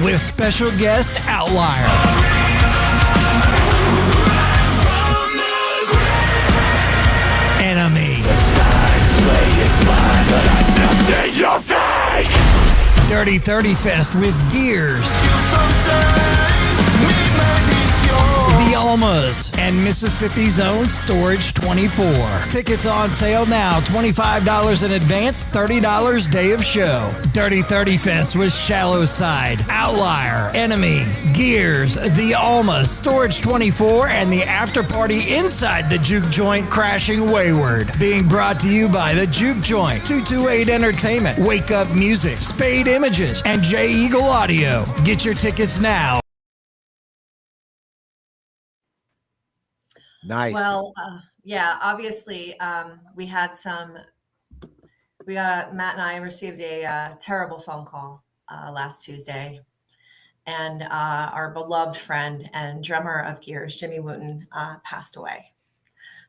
With special guest Outlier. Enemy. Dirty 30 Fest with Gears. The Almas and Mississippi's own Storage 24. Tickets on sale now, $25 in advance, $30 day of show. Dirty 30 Fest with Shallow Side, Outlier, Enemy, Gears, The Almas, Storage 24, and the after party inside the Juke Joint Crashing Wayward. Being brought to you by the Juke Joint, 228 Entertainment, Wake Up Music, Spade Images, and J Eagle Audio. Get your tickets now.
Nice.
Well, yeah, obviously, Matt and I received a terrible phone call last Tuesday, and our beloved friend and drummer of Gears, Jimmy Wooten, passed away.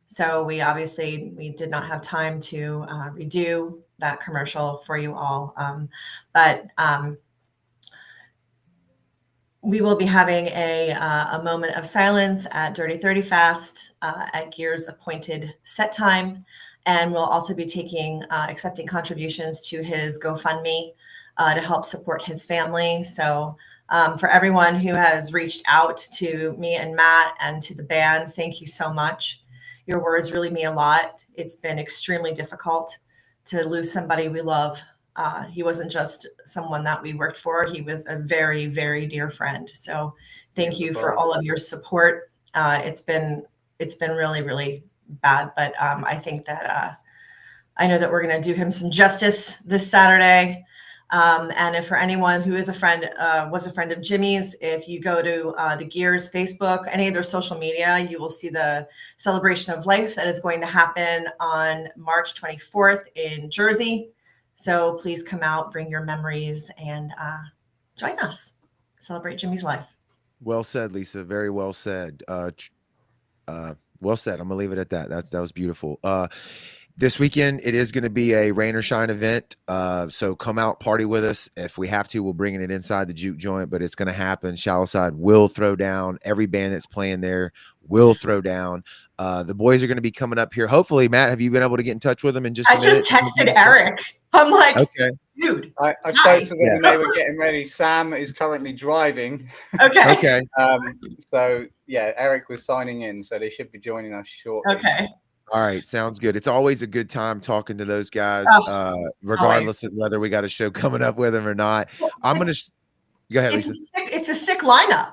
So we did not have time to redo that commercial for you all, but we will be having a moment of silence at Dirty 30 Fest at Gears' appointed set time. And we'll also be accepting contributions to his GoFundMe to help support his family. So for everyone who has reached out to me and Matt and to the band, thank you so much. Your words really mean a lot. It's been extremely difficult to lose somebody we love. He wasn't just someone that we worked for. He was a very, very dear friend. So thank you for all of your support. It's been really, really bad, but I think that I know that we're going to do him some justice this Saturday. And if for anyone who is was a friend of Jimmy's, if you go to the Gears Facebook, any of their social media, you will see the celebration of life that is going to happen on March 24th in Jersey. So please come out, bring your memories, and join us. Celebrate Jimmy's life.
Well said, Lisa. Very well said. Well said. I'm gonna leave it at that. That was beautiful. This weekend, it is going to be a rain or shine event. So come out, party with us. If we have to, we'll bring it inside the Juke Joint, but it's going to happen. Shallow Side will throw down. Every band that's playing there will throw down. The boys are going to be coming up here. Hopefully, Matt, have you been able to get in touch with them? And
I just texted Eric. I'm like,
okay,
dude.
I spoke to them and they were getting ready. Sam is currently driving.
Okay.
Okay.
So yeah, Eric was signing in, so they should be joining us shortly.
Okay.
All right, sounds good. It's always a good time talking to those guys, regardless of whether we got a show coming up with them or not. I'm gonna go ahead, Lisa.
It's a sick lineup.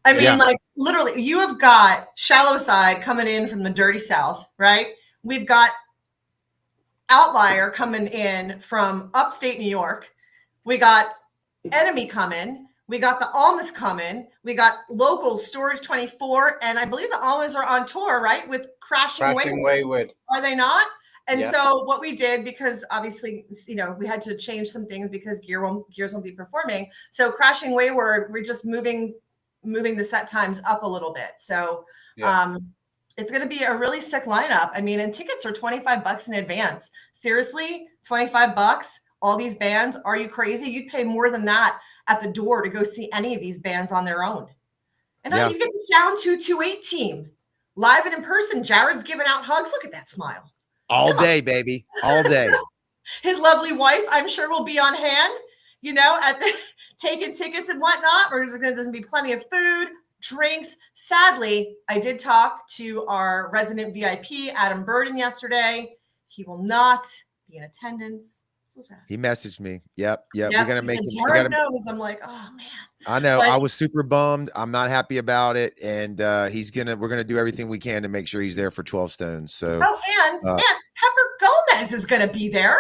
I mean, like literally, you have got Shallow Side coming in from the Dirty South, right? We've got Outlier coming in from upstate New York. We got Enemy coming. We got the Almas coming. We got local Storage 24, and I believe the Almas are on tour, right? With Crashing Wayward.
Wayward.
Are they not? And so what we did, because obviously, you know, we had to change some things because Gears won't be performing. So Crashing Wayward, we're just moving the set times up a little bit. So it's going to be a really sick lineup. I mean, and tickets are $25 in advance. Seriously, $25, all these bands. Are you crazy? You'd pay more than that at the door to go see any of these bands on their own. And now you get the Sound 228 team live and in person. Jared's giving out hugs. Look at that smile.
All day, baby. All day.
His lovely wife, I'm sure, will be on hand, you know, at the taking tickets and whatnot. There's going to be plenty of food, drinks. Sadly, I did talk to our resident VIP, Adam Burden, yesterday. He will not be in attendance. So sad.
He messaged me. Yep. We're gonna make it.
Jared knows. I'm like, oh man.
I know. I was super bummed. I'm not happy about it, and we're gonna do everything we can to make sure he's there for 12 Stones. So
and Pepper Gomez is gonna be there.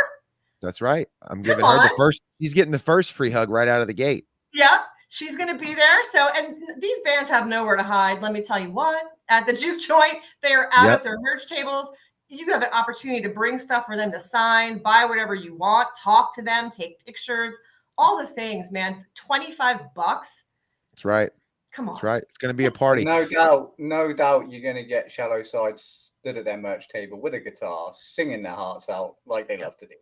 That's right. I'm giving her the first. He's getting the first free hug right out of the gate.
Yeah, she's gonna be there. So, and these bands have nowhere to hide. Let me tell you what. At the Juke Joint, they are out at their merch tables. You have an opportunity to bring stuff for them to sign, buy whatever you want, talk to them, take pictures, all the things, man. $25.
That's right.
Come on.
That's right. It's going to be a party.
No doubt you're going to get Shallow Side stood at their merch table with a guitar, singing their hearts out like they love to do.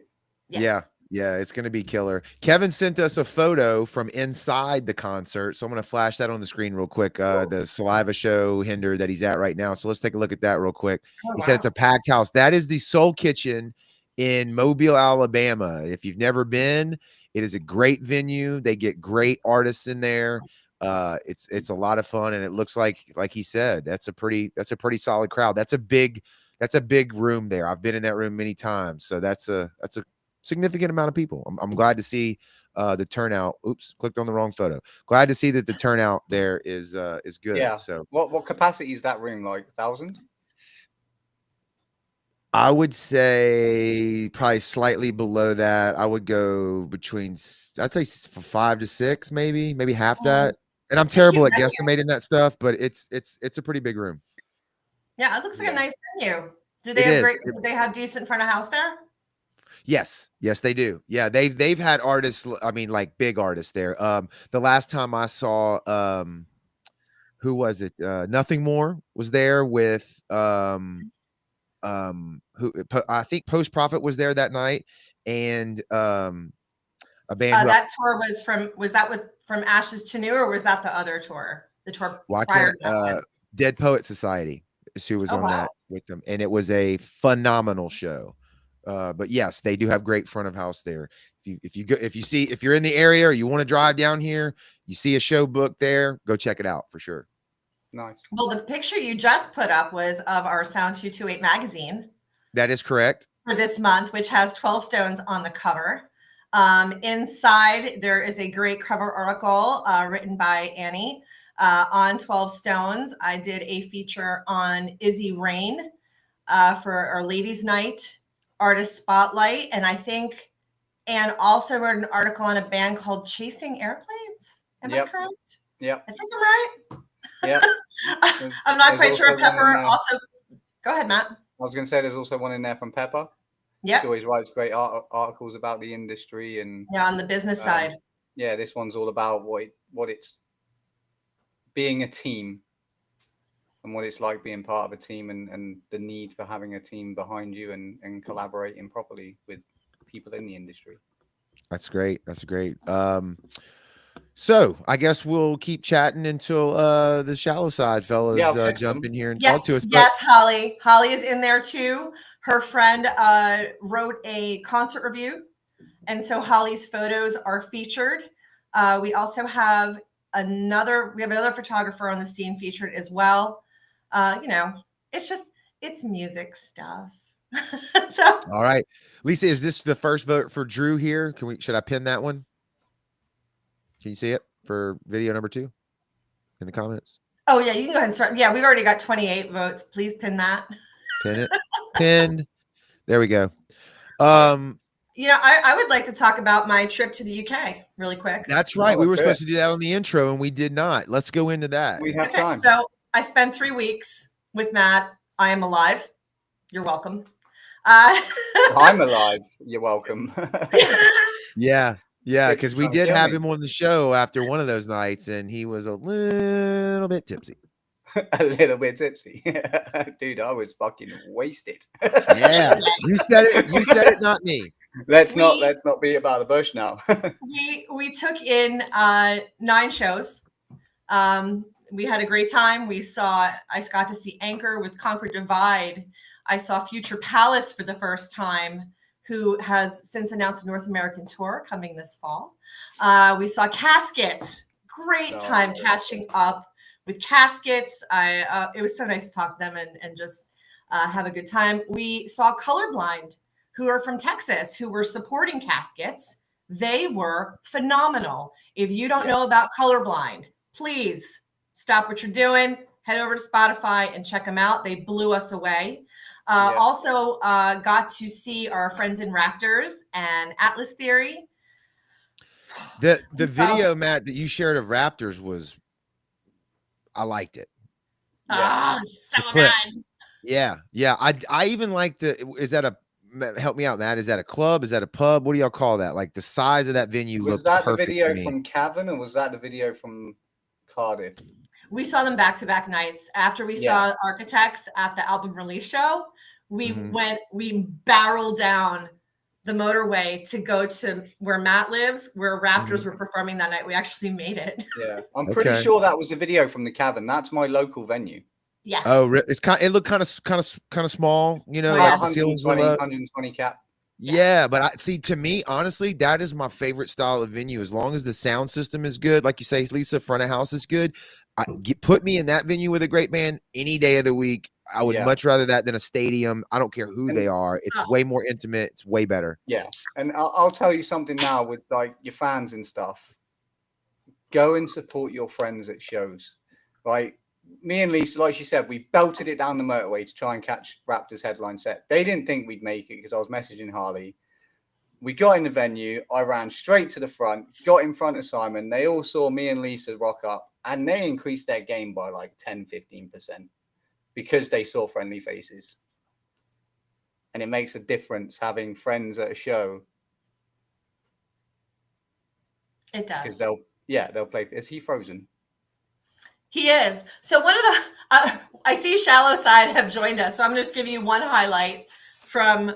Yeah, it's going to be killer. Kevin sent us a photo from inside the concert, so I'm going to flash that on the screen real quick. The Saliva show Hinder that he's at right now. So let's take a look at that real quick. He said it's a packed house. That is the Soul Kitchen in Mobile, Alabama. If you've never been, it is a great venue. They get great artists in there. It's a lot of fun, and it looks like he said, that's a pretty solid crowd. That's a big room there. I've been in that room many times, so that's a significant amount of people. I'm glad to see the turnout. Oops, clicked on the wrong photo. Glad to see that the turnout there is good.
Yeah.
So
what capacity is that room, like 1,000?
I would say probably slightly below that. I would go between, I'd say 5 to 6, maybe half that. And I'm terrible at guesstimating that stuff, but it's a pretty big room.
Yeah, it looks like a nice venue. Do they have decent front of house there?
Yes, they do. Yeah, they've had artists. I mean, like big artists there. The last time I saw, who was it? Nothing More was there with who I think Post Profit was there that night, and a band.
That tour was that from Ashes to New, or was that the other tour? The tour prior to that
Dead Poet Society is who was on that with them, and it was a phenomenal show. But yes, they do have great front of house there. If you're in the area or you want to drive down here, you see a show book there, go check it out for sure.
Nice.
Well, the picture you just put up was of our Sound 228 magazine.
That is correct.
For this month, which has 12 Stones on the cover. Inside, there is a great cover article written by Annie on 12 Stones. I did a feature on Izzy Rain for our Ladies' Night Artist Spotlight, and I think Anne also wrote an article on a band called Chasing Airplanes. Am I correct?
Yeah,
I think I'm right.
Yeah.
I'm not quite sure. Pepper also. Go ahead, Matt.
I was going to say there's also one in there from Pepper.
Yeah.
She always writes great articles about the industry and
on the business side.
Yeah, this one's all about what it's being a team. And what it's like being part of a team and the need for having a team behind you and collaborating properly with people in the industry.
That's great. So I guess we'll keep chatting until the Shallow Side fellas jump in here and talk to us.
Yes, Holly. Holly is in there too. Her friend wrote a concert review. And so Holly's photos are featured. We also have another photographer on the scene featured as well. It's music stuff. So
all right, Lisa, is this the first vote for Drew here? Should I pin that one? Can you see it for video number 2 in the comments?
Oh yeah, you can go ahead and start. Yeah, we've already got 28 votes. Please pin that.
Pin it. Pinned. There we go.
I would like to talk about my trip to the UK really quick.
That's right. We were supposed to do that on the intro and we did not. Let's go into that.
We have time.
So I spent 3 weeks with Matt. I am alive. You're welcome.
I'm alive. You're welcome.
Yeah, because we did have
me.
him on the show after one of those nights, and he was a little bit tipsy.
A little bit tipsy. Dude, I was fucking wasted.
Yeah, you said it, not me.
Let's not be about the bush now.
we took in 9 shows. We had a great time. I got to see Anchor with Conquer Divide. I saw Future Palace for the first time, who has since announced a North American tour coming this fall. We saw Caskets. Great time catching up with Caskets. It was so nice to talk to them and just have a good time. We saw Colorblind, who are from Texas, who were supporting Caskets. They were phenomenal. If you don't know about Colorblind, please stop what you're doing, head over to Spotify and check them out. They blew us away. Also got to see our friends in Raptors and Atlas Theory.
The video, Matt, that you shared of Raptors I liked it.
Oh, so good.
Yeah. I even like help me out, Matt. Is that a club? Is that a pub? What do y'all call that? Like the size of that venue
was
looked
that
perfect.
The video from Cavan, or was that the video from Cardiff?
We saw them back-to-back nights. After we saw Architects at the album release show, we barreled down the motorway to go to where Matt lives, where Raptors were performing that night. We actually made it.
Yeah, I'm pretty sure that was a video from the Cavan. That's my local venue.
Yeah.
Oh, it looked kind of small, you know, like the ceilings were low.
120 cap.
Yeah, but to me, honestly, that is my favorite style of venue. As long as the sound system is good, like you say, Lisa, front of house is good. Put me in that venue with a great band any day of the week. I would much rather that than a stadium. I don't care who they are. It's way more intimate. It's way better.
Yeah, and I'll tell you something now with like your fans and stuff. Go and support your friends at shows. Like me and Lisa, like she said, we belted it down the motorway to try and catch Raptors headline set. They didn't think we'd make it because I was messaging Harley. We got in the venue. I ran straight to the front, got in front of Simon. They all saw me and Lisa rock up, and they increased their game by like 10-15% because they saw friendly faces. And it makes a difference having friends at a show.
It does.
Because they'll play. Is he frozen?
He is. So one of the, I see Shallow Side have joined us. So I'm just giving you one highlight from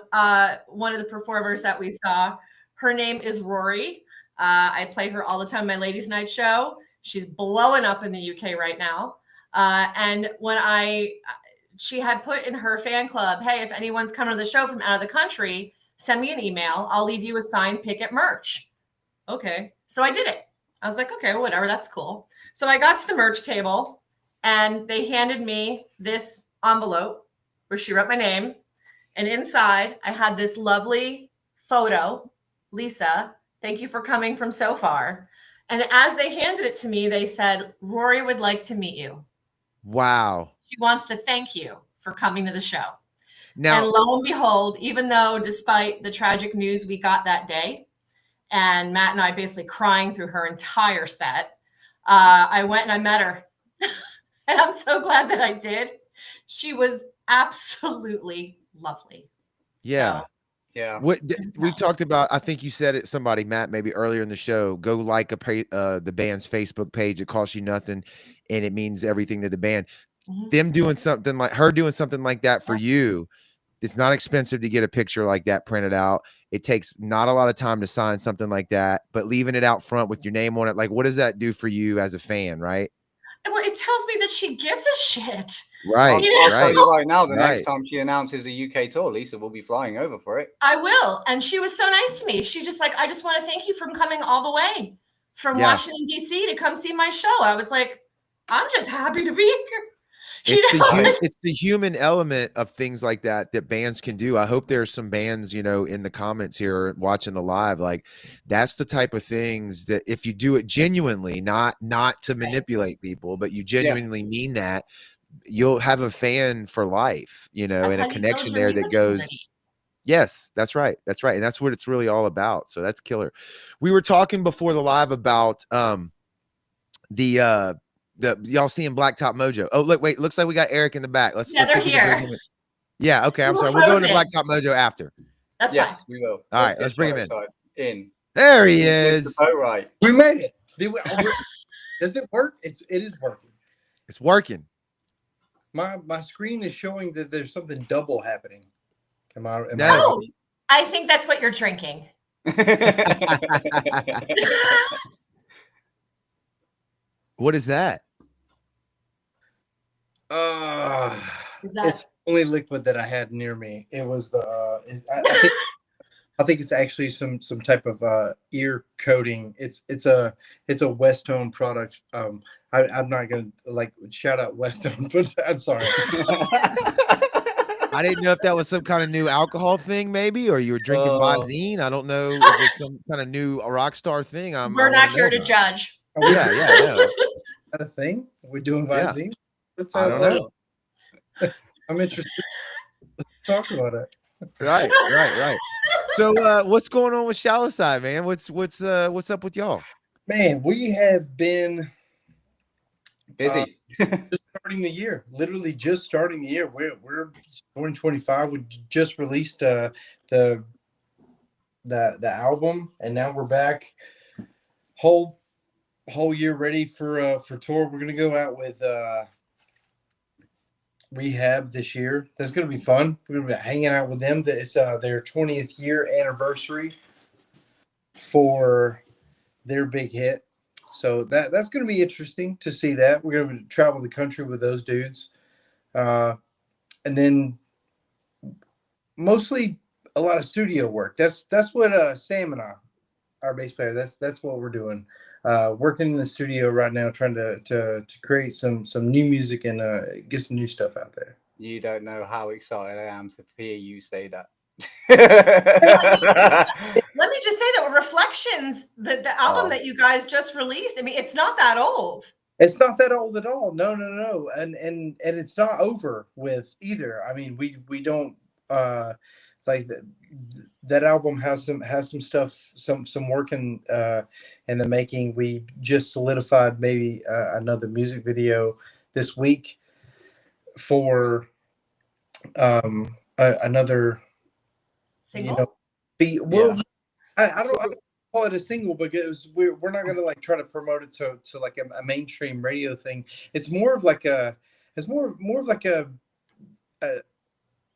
one of the performers that we saw. Her name is Rory. I play her all the time, my ladies' night show. She's blowing up in the UK right now. And when she had put in her fan club, hey, if anyone's coming to the show from out of the country, send me an email. I'll leave you a signed Picket merch. Okay. So I did it. I was like, okay, whatever. That's cool. So I got to the merch table and they handed me this envelope where she wrote my name. And inside I had this lovely photo. Lisa, thank you for coming from so far. And as they handed it to me, they said, Rory would like to meet you.
Wow.
She wants to thank you for coming to the show.
Now,
and lo and behold, even though despite the tragic news we got that day, and Matt and I basically crying through her entire set, I went and I met her. And I'm so glad that I did. She was absolutely lovely.
Yeah.
So,
yeah.
We've talked about, I think you said it, somebody, Matt, maybe earlier in the show, go like the band's Facebook page. It costs you nothing and it means everything to the band. Them doing something like her doing something like that for you. It's not expensive to get a picture like that printed out. It takes not a lot of time to sign something like that, but leaving it out front with your name on it, like, what does that do for you as a fan, right?
Well, it tells me that she gives a shit.
Right.
I'll tell you right now, the next time she announces a UK tour, Lisa will be flying over for it.
I will. And she was so nice to me. She just like, I just want to thank you for coming all the way from Washington, D.C. to come see my show. I was like, I'm just happy to be here.
It's the human element of things like that bands can do. I hope there's some bands, in the comments here watching the live, like that's the type of things that if you do it genuinely, not to manipulate people, but you genuinely mean that, you'll have a fan for life, and a connection there that goes, yes, that's right. That's right. And that's what it's really all about. So that's killer. We were talking before the live about y'all seeing Blacktop Mojo. Oh, look, wait, looks like we got Eric in the back. Let's see if we can bring him in. Yeah. Okay. I'm
We'll
sorry. We'll go into
frozen.
Blacktop Mojo after.
That's
Yes,
fine.
we will.
All right. Let's bring him in.
In.
There he
Mr.
is.
Oh, right.
We made it. Does it work? It is working.
It's working.
My screen is showing that there's something double happening.
No. I think that's what you're drinking.
What is that?
Is that
It's the only liquid that I had near me. It was the. I think it's actually some type of ear coating. It's a Westone product. I'm not gonna shout out Westone, but I'm sorry.
I didn't know if that was some kind of new alcohol thing, maybe, or you were drinking Visine. I don't know if it's some kind of new rock star thing.
We're not here to judge.
Yeah.
Is that a thing? We're doing Visine?
I don't know.
I'm interested. Let's talk about it.
Right. So what's going on with Shallow Side, man? What's up with y'all?
Man, we have been
busy.
Just starting the year. Literally just starting the year. We're 2025. We just released the album, and now we're back whole year ready for tour. We're gonna go out with Rehab this year. That's gonna be fun. We're gonna be hanging out with them. It's their 20th year anniversary for their big hit. So that's gonna be interesting to see that. We're gonna travel the country with those dudes. And then mostly a lot of studio work. That's what Sam and I, our bass player, that's what we're doing. Working in the studio right now, trying to create some new music and get some new stuff out there.
You don't know how excited I am to hear you say that.
Let me just say that Reflections, the album that you guys just released, I mean, it's not that old.
It's not that old at all. No. And it's not over with either. I mean, we don't that album has some stuff, some work in the making. We just solidified maybe another music video this week for another
single.
I don't call it a single because we're not gonna try to promote it to a mainstream radio thing. It's more of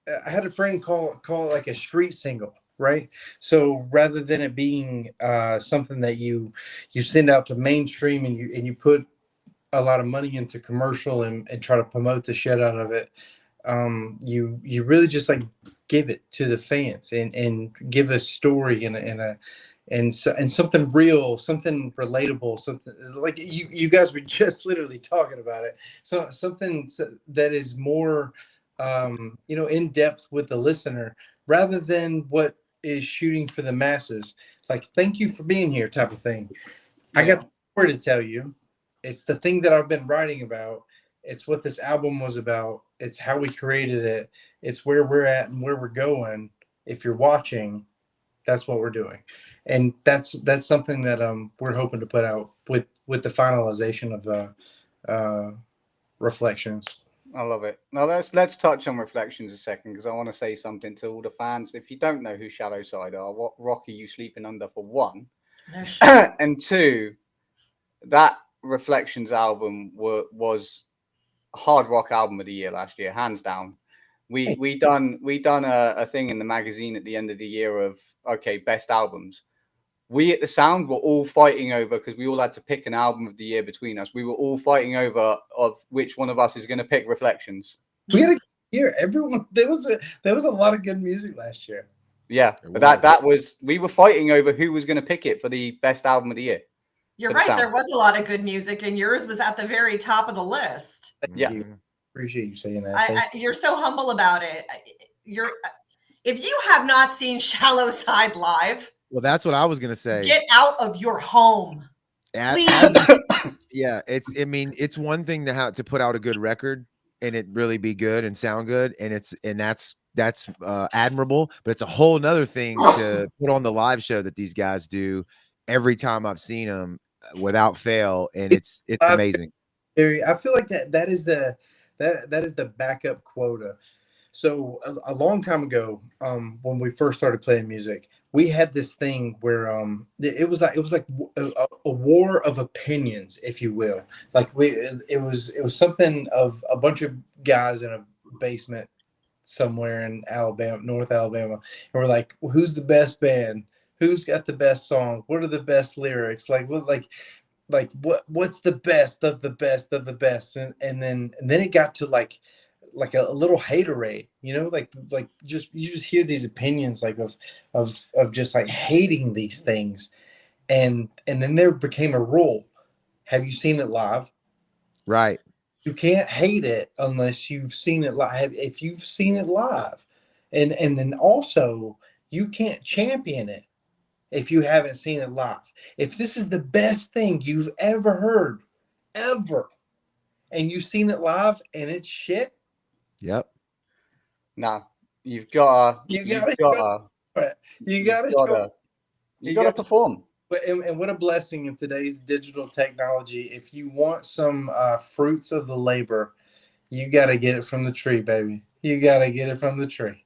I had a friend call it a street single, right? So rather than it being something that you send out to mainstream and you put a lot of money into commercial and try to promote the shit out of it, you really just give it to the fans and give a story and something real, something relatable, something like you guys were just literally talking about it. So something that is more in depth with the listener rather than what is shooting for the masses. Thank you for being here type of thing. Yeah. I got the story to tell you. It's the thing that I've been writing about. It's what this album was about. It's how we created it. It's where we're at and where we're going. If you're watching, that's what we're doing. And that's something that we're hoping to put out with the finalization of Reflections.
I love it. Now let's touch on Reflections a second because I want to say something to all the fans. If you don't know who Shallow Side are, what rock are you sleeping under, for one? And two, that Reflections album was hard rock album of the year last year, hands down. We done a thing in the magazine at the end of the year of best albums. We at the Sound were all fighting over, because we all had to pick an album of the year between us. We were all fighting over of which one of us is going to pick Reflections.
We had a good year. Everyone, there was a lot of good music last year.
Yeah, but we were fighting over who was going to pick it for the best album of the year.
You're right. There was a lot of good music, and yours was at the very top of the list.
Yeah,
appreciate you saying that.
You're so humble about it. If you have not seen Shallow Side live,
well, that's what I was gonna say.
Get out of your home.
Yeah, it's one thing to have to put out a good record and it really be good and sound good, and that's admirable. But it's a whole nother thing to put on the live show that these guys do every time I've seen them without fail, and it's amazing.
I feel like that is the backup quota So a long time ago, when we first started playing music, we had this thing where it was like a war of opinions, if you will. Like it was something of a bunch of guys in a basement somewhere in Alabama, North Alabama, and we're like, who's the best band? Who's got the best song? What are the best lyrics? What's the best of the best of the best? And then it got to like a little haterade, like you just hear these opinions like of just like hating these things, and then there became a rule: have you seen it live?
Right.
You can't hate it unless you've seen it live. If you've seen it live, and then also you can't champion it if you haven't seen it live. If this is the best thing you've ever heard, ever, and you've seen it live and it's shit.
Yep.
No, you gotta perform.
And what a blessing in today's digital technology. If you want some fruits of the labor, you got to get it from the tree, baby. You got to get it from the tree.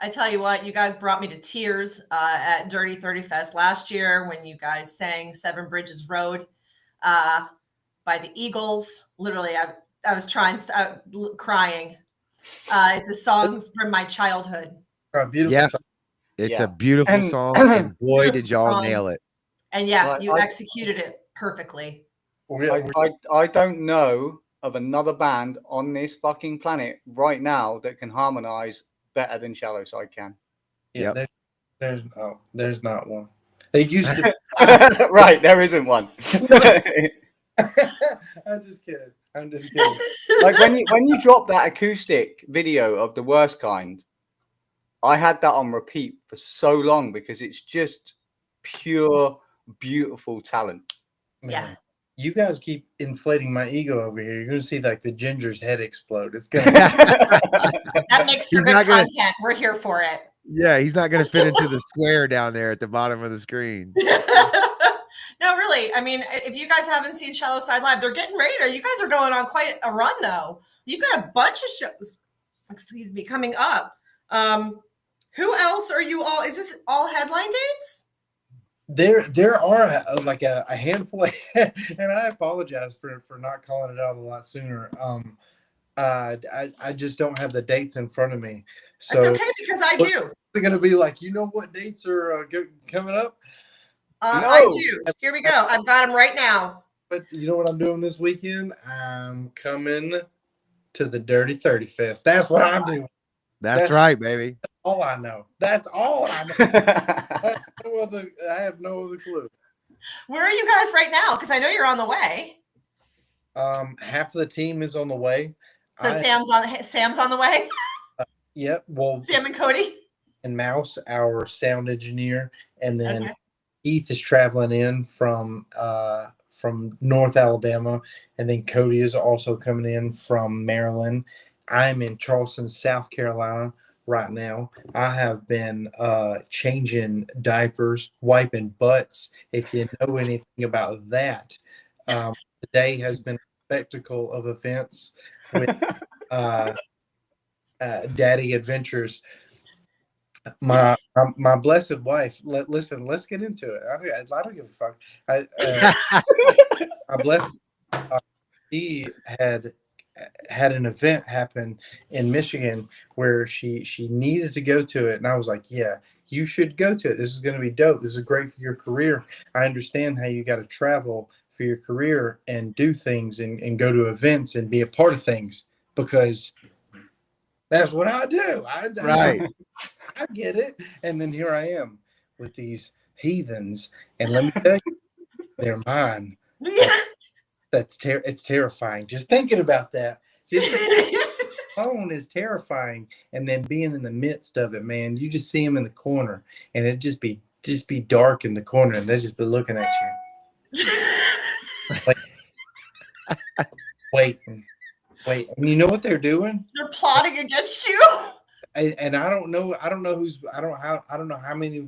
I tell you what, you guys brought me to tears at Dirty 30 Fest last year when you guys sang Seven Bridges Road by the Eagles. Literally, I was crying. It's a song from my childhood.
Beautiful song.
It's a beautiful song, and boy, did y'all nail it.
And you executed it perfectly.
I don't know of another band on this fucking planet right now that can harmonize better than Shallow Side can.
Yeah, there's not one. They used to.
Right, there isn't one.
I'm just kidding.
Like when you drop that acoustic video of The Worst Kind, I had that on repeat for so long because it's just pure, beautiful talent.
Man,
yeah.
You guys keep inflating my ego over here. You're going to see like the ginger's head explode. It's going to.
That makes for good content. We're here for it.
Yeah, he's not going to fit into the square down there at the bottom of the screen.
No, really. I mean, if you guys haven't seen Shallow Side live, they're getting ready to. You guys are going on quite a run, though. You've got a bunch of shows, coming up. Who else are you all? Is this all headline dates?
There are like a handful of, and I apologize for not calling it out a lot sooner. I just don't have the dates in front of me. So
it's okay because I do.
They're going to be like, you know what dates are coming up?
No. I do. Here we go. I've got them right now.
But you know what I'm doing this weekend? I'm coming to the Dirty 30 Fest. That's what I'm doing.
That's right, baby.
That's all I know. That's all I know. I have no other clue.
Where are you guys right now? Because I know you're on the way.
Half of the team is on the way.
So Sam's on the way.
Yep. Well,
Sam and Cody
and Mouse, our sound engineer, and then Heath is traveling in from North Alabama, and then Cody is also coming in from Maryland. I'm in Charleston, South Carolina right now. I have been changing diapers, wiping butts. If you know anything about that, today has been a spectacle of events with daddy adventures. My blessed wife. Listen, let's get into it. I don't give a fuck. My blessed. She had an event happen in Michigan where she needed to go to it, and I was like, yeah, you should go to it. This is going to be dope. This is great for your career. I understand how you got to travel for your career and do things and go to events and be a part of things, because that's what I do.
Right.
I get it. And then here I am with these heathens, and let me tell you, they're mine. It's terrifying. Just thinking about that. Phone is terrifying, and then being in the midst of it, man. You just see them in the corner, and it just be dark in the corner, and they just be looking at you. Wait. And you know what they're doing?
They're plotting against you.
And I don't know how many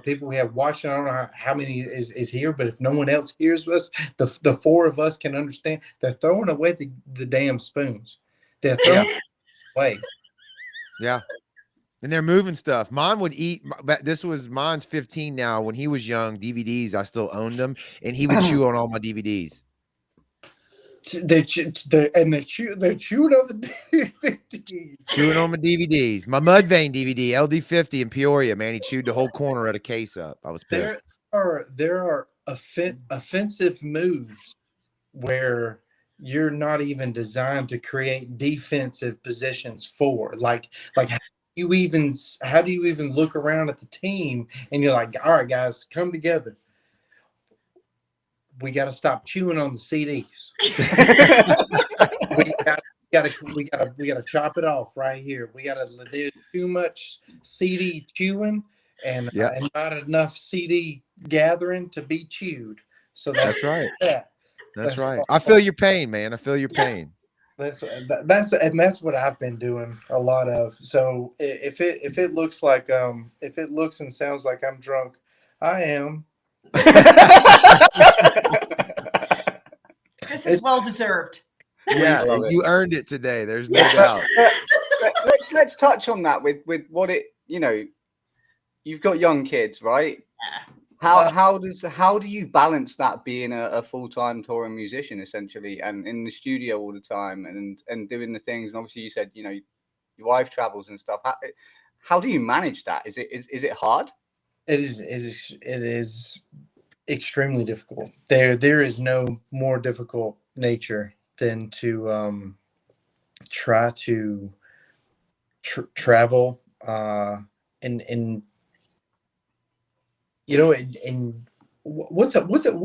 people we have watching. I don't know how many is here, but if no one else hears us, the four of us can understand. They're throwing away the damn spoons. They're throwing away.
Yeah. And they're moving stuff. Mine would eat. Mine's 15 now. When he was young, DVDs, I still owned them, and he would chew on all my DVDs.
They're chewing on the DVDs.
Chewing on my DVDs. My Mudvayne DVD, LD50 in Peoria, man. He chewed the whole corner of the case up. I was pissed.
There are offensive moves where you're not even designed to create defensive positions for. Like how do you even look around at the team and you're like, all right, guys, come together. We got to stop chewing on the CDs. we gotta chop it off right here. There's too much CD chewing and not enough CD gathering to be chewed. So that's
right. That's right.
What,
I feel your pain, man. I feel your pain.
That's what I've been doing a lot of. So if it looks and sounds like I'm drunk, I am.
This is well deserved.
Yeah, you earned it today. There's no doubt.
Let's touch on that with what it, you've got young kids, right? How do you balance that being a full-time touring musician essentially and in the studio all the time and doing the things? And obviously you said, your wife travels and stuff. How do you manage that? Is it hard?
It is extremely difficult. There is no more difficult nature than to try to travel and what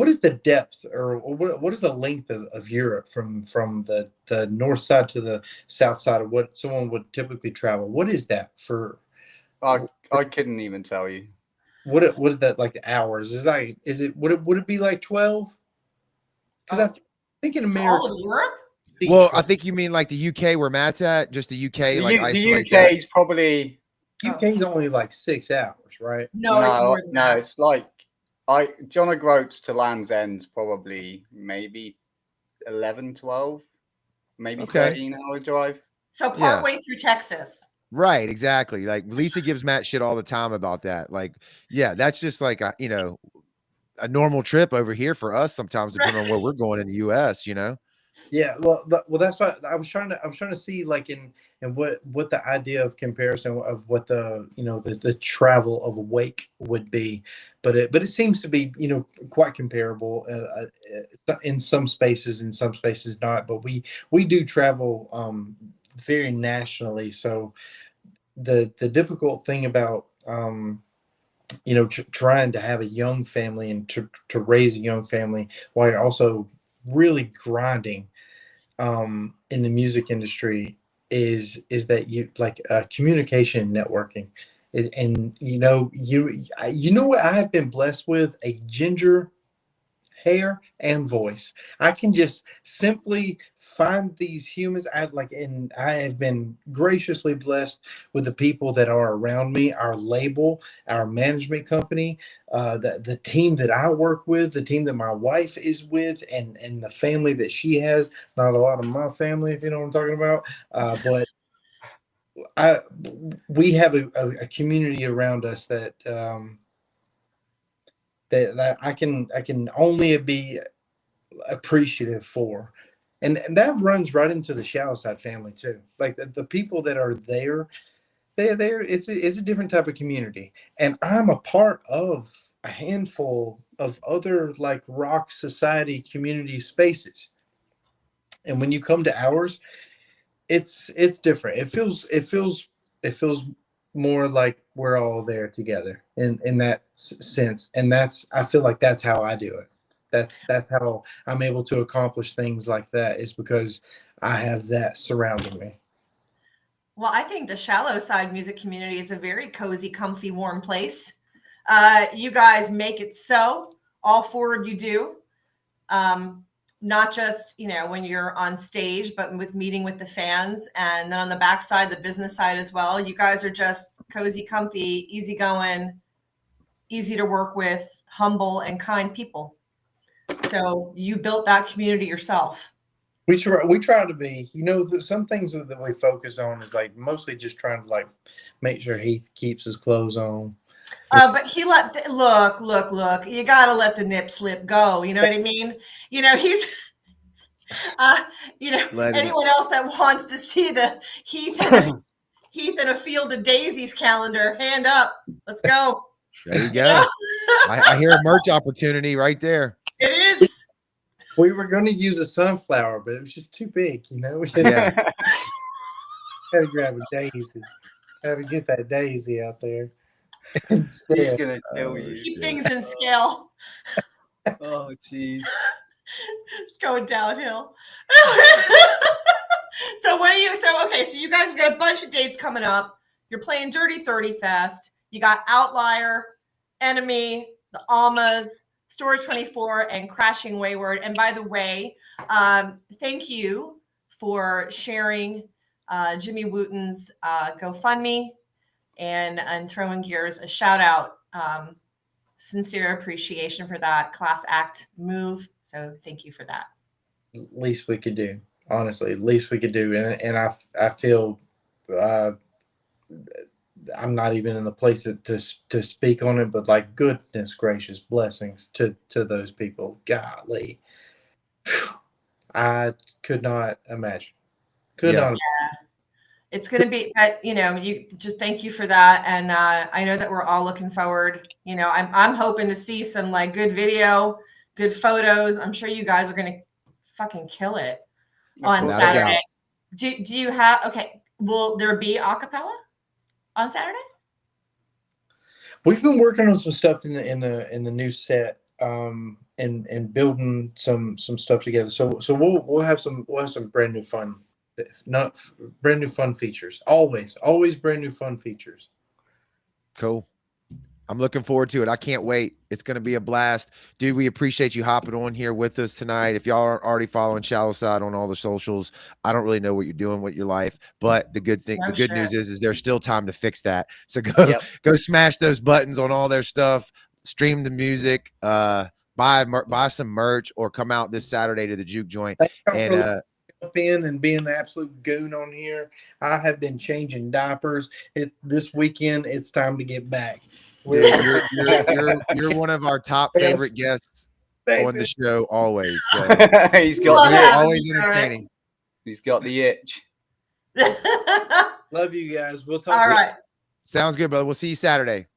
is the depth or what is the length of Europe from the north side to the south side of what someone would typically travel? What is that for?
I couldn't even tell you.
What is that, like, the hours? Would it be like 12? Because I think in America,
all of Europe.
Well, I think you mean like the UK where Matt's at, just the UK.
The UK is probably.
UK's only like 6 hours, right?
No, it's more than that.
It's like John O'Groats to Land's End probably maybe 11, 12, maybe 13-hour drive.
So partway through Texas.
Right, exactly. Like Lisa gives Matt shit all the time about that. Like, yeah, that's just like a normal trip over here for us sometimes, depending on where we're going in the US,
Yeah, well, that's what I was trying to see, like, in what the idea of comparison of what the travel of a wake would be, but it seems to be quite comparable in some spaces not, but we do travel very nationally. So the difficult thing about trying to have a young family and to raise a young family while you're also really grinding in the music industry is that you like communication and networking. And what I have been blessed with? A ginger hair and voice. I can just simply find these humans. I have been graciously blessed with the people that are around me, our label, our management company, the team that I work with, the team that my wife is with, and the family that she has. Not a lot of my family, if you know what I'm talking about, but we have a community around us that that I can only be appreciative for, and that runs right into the Shallow Side family too. Like the people that are there, they're there. It's a different type of community, and I'm a part of a handful of other like rock society community spaces. And when you come to ours, it's different. It feels more like we're all there together in that sense. And I feel like that's how I do it. That's how I'm able to accomplish things like that, is because I have that surrounding me.
Well, I think the Shallow Side music community is a very cozy, comfy, warm place. You guys make it so. All four of you do. Not just, when you're on stage, but with meeting with the fans. And then on the backside, the business side as well. You guys are just cozy, comfy, easygoing, easy to work with, humble and kind people. So you built that community yourself.
We try to be, some things that we focus on is like mostly just trying to like make sure Heath keeps his clothes on.
But he look. You got to let the nip slip go. You know what I mean? He's, anyone else that wants to see the Heath and a Field of Daisies calendar, hand up. Let's go.
There you go. I hear a merch opportunity right there.
It is.
We were going to use a sunflower, but it was just too big,
Yeah.
Had to grab a daisy. Had to get that daisy out there.
He's gonna kill you.
Keep things in scale.
Oh, jeez.
It's going downhill. So you guys have got a bunch of dates coming up. You're playing Dirty 30 Fest. You got Outlier, Enemy, the Almas, Storage 24, and Crashing Wayward. And by the way, thank you for sharing Jimmy Wooten's GoFundMe and throwing gears. A shout out. Sincere appreciation for that class act move. So thank you for that.
Least we could do, honestly, least we could do. And I feel I'm not even in the place to speak on it, but like, goodness gracious, blessings to those people. Golly, I could not imagine. Not.
It's going to be, you just thank you for that. And I know that we're all looking forward. I'm hoping to see some like good video, good photos. I'm sure you guys are going to fucking kill it on Saturday. Do you have, will there be a cappella on Saturday?
We've been working on some stuff in the new set, and building some stuff together. So we'll have some brand new fun. Not brand new fun features. Always brand new fun features.
Cool. I'm looking forward to it. I can't wait. It's going to be a blast. Dude, we appreciate you hopping on here with us tonight. If y'all aren't already following Shallow Side on all the socials, I don't really know what you're doing with your life, but the good news is there's still time to fix that. So go smash those buttons on all their stuff, stream the music, buy some merch, or come out this Saturday to the Juke Joint. And
in and being the absolute goon on here. I have been changing diapers. This weekend it's time to get back.
Dude, you're one of our top favorite guests on the show always. So
he's got
always entertaining.
He's got the itch.
Love you guys. We'll talk.
All right.
Sounds good, brother. We'll see you Saturday.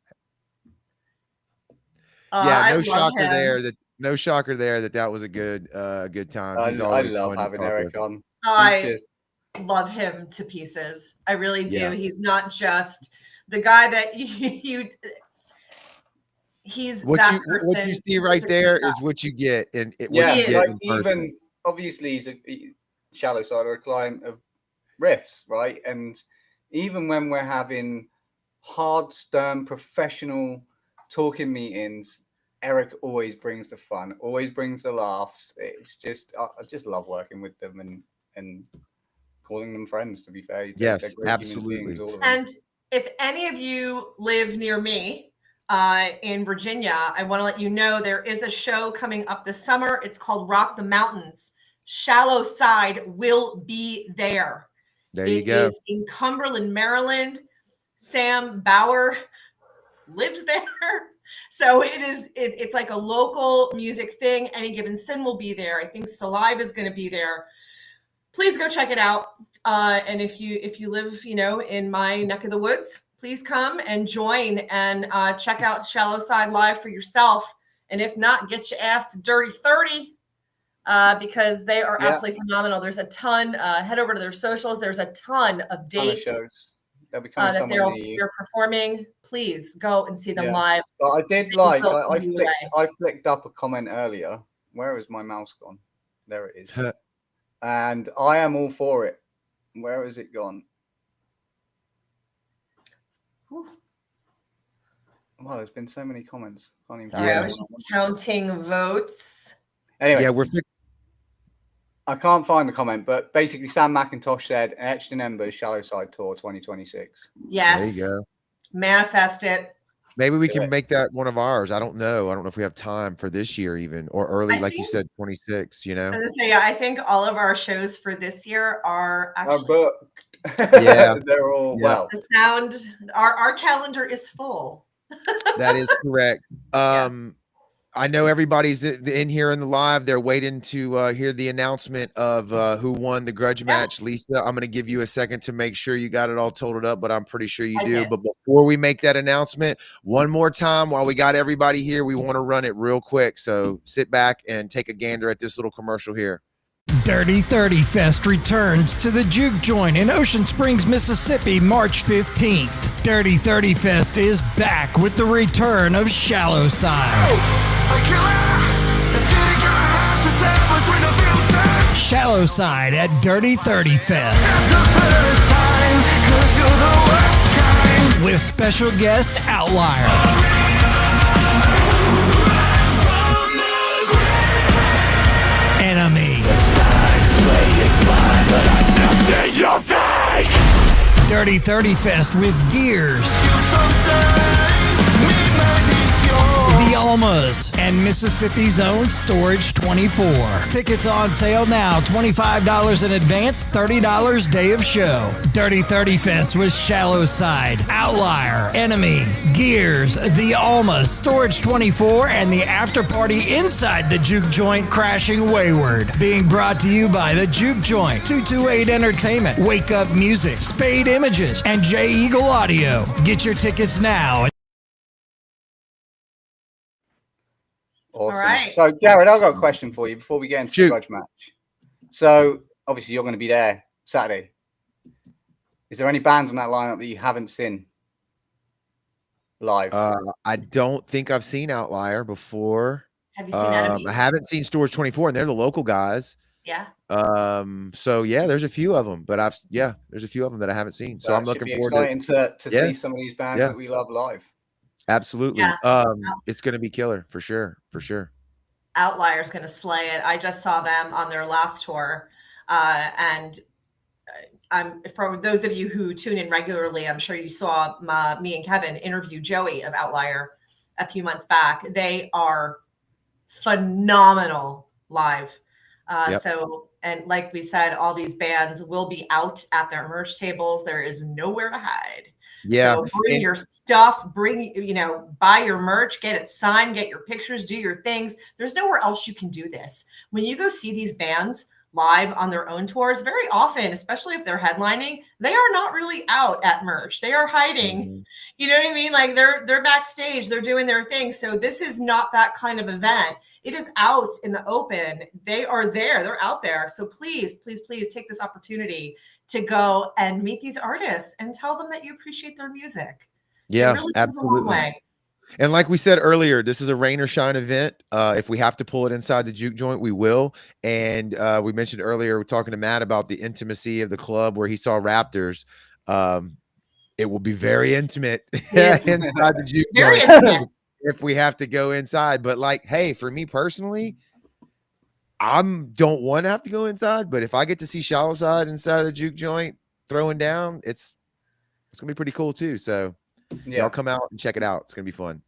No shocker there that was a good time.
I love having Eric on.
I love him to pieces. I really do. Yeah. He's not just the guy that he's
what you see right there is what you get, and
even obviously he's a Shallow Side or a client of Riffs, right? And even when we're having hard, stern, professional talking meetings, Eric always brings the fun, always brings the laughs. It's just, I just love working with them and calling them friends, to be fair.
Yes, absolutely.
And if any of you live near me in Virginia, I want to let you know there is a show coming up this summer. It's called Rock the Mountains. Shallow Side will be there.
There you go.
It's in Cumberland, Maryland. Sam Bauer lives there. So it's like a local music thing. Any Given Sin will be there. I think Saliva is going to be there. Please go check it out. And if you live, in my neck of the woods, please come and join and check out Shallow Side live for yourself. And if not, get your ass to Dirty 30 because they are absolutely phenomenal. There's a ton. Head over to their socials. There's a ton of dates. That they're performing. Please go and see them live.
But I did I flicked up a comment earlier. Where is my mouse gone? There it is. And I am all for it. Where has it gone? Whew. Wow, there's been so many comments.
Sorry, I was just counting votes.
Anyway, I can't find the comment, but basically Sam McIntosh said Etched in Embers Shallow Side Tour 2026.
Yes.
There you go.
Manifest it.
Maybe we
Do
can
it.
make that one of ours. I don't know. I don't know if we have time for this year even, or early,
I
like you
think-
said, 26, you know?
I was gonna say, yeah, I think all of our shows for this year are
Our
actually
book.
Yeah.
They're all,
Yep.
well,
the sound. Our calendar is full.
That is correct.
Yes.
I know everybody's in here in the live. They're waiting to hear the announcement of who won the grudge match. Lisa, I'm going to give you a second to make sure you got it all totaled up, but I'm pretty sure you
I
do.
did.
But before we make that announcement, one more time while we got everybody here, we want to run it real quick. So sit back and take a gander at this little commercial here.
Dirty 30 Fest returns to the Juke Joint in Ocean Springs, Mississippi, March 15th. Dirty 30 Fest is back with the return of Shallow Side. Shallow Side at Dirty 30 Fest. With special guest Outlier. Enemy. Dirty 30 Fest with Gears. The Almas and Mississippi's own Storage 24. Tickets on sale now, $25 in advance, $30 day of show. Dirty 30 Fest with Shallow Side, Outlier, Enemy, Gears, The Almas, Storage 24, and the after party inside the Juke Joint Crashing Wayward. Being brought to you by the Juke Joint, 228 Entertainment, Wake Up Music, Spade Images, and J Eagle Audio. Get your tickets now.
awesome.
All right.
So, Jared, I've got a question for you before we get into the grudge match. So, obviously, you're going to be there Saturday. Is there any bands on that lineup that you haven't seen live?
I don't think I've seen Outlier before.
Have you seen Enemy?
I haven't seen Storage 24, and they're the local guys.
Yeah.
So yeah, there's a few of them, but there's a few of them that I haven't seen. So I'm looking forward
to see some of these bands that we love live.
Absolutely.
Yeah.
It's gonna be killer for sure.
Outlier's gonna slay it. I just saw them on their last tour. And for those of you who tune in regularly, I'm sure you saw me and Kevin interview Joey of Outlier a few months back. They are phenomenal live. So, and like we said, all these bands will be out at their merch tables. There is nowhere to hide.
Yeah.
So bring your stuff, buy your merch, get it signed, get your pictures, do your things. There's nowhere else you can do this. When you go see these bands live on their own tours, very often, especially if they're headlining, they are not really out at merch. They are hiding.
Mm-hmm.
You know what I mean? Like they're backstage, they're doing their thing. So this is not that kind of event. It is out in the open. They are there. They're out there. So please, please, please take this opportunity to go and meet these artists and tell them that you appreciate their music.
Yeah,
really
absolutely. And like we said earlier, this is a rain or shine event. If we have to pull it inside the Juke Joint, we will. And we mentioned earlier, we're talking to Matt about the intimacy of the club where he saw Raptors. It will be very intimate inside the Juke Joint if we have to go inside. But like, hey, for me personally, I don't want to have to go inside. But if I get to see Shallow Side inside of the Juke Joint throwing down, it's gonna be pretty cool too. So y'all come out and check it out. It's gonna be fun.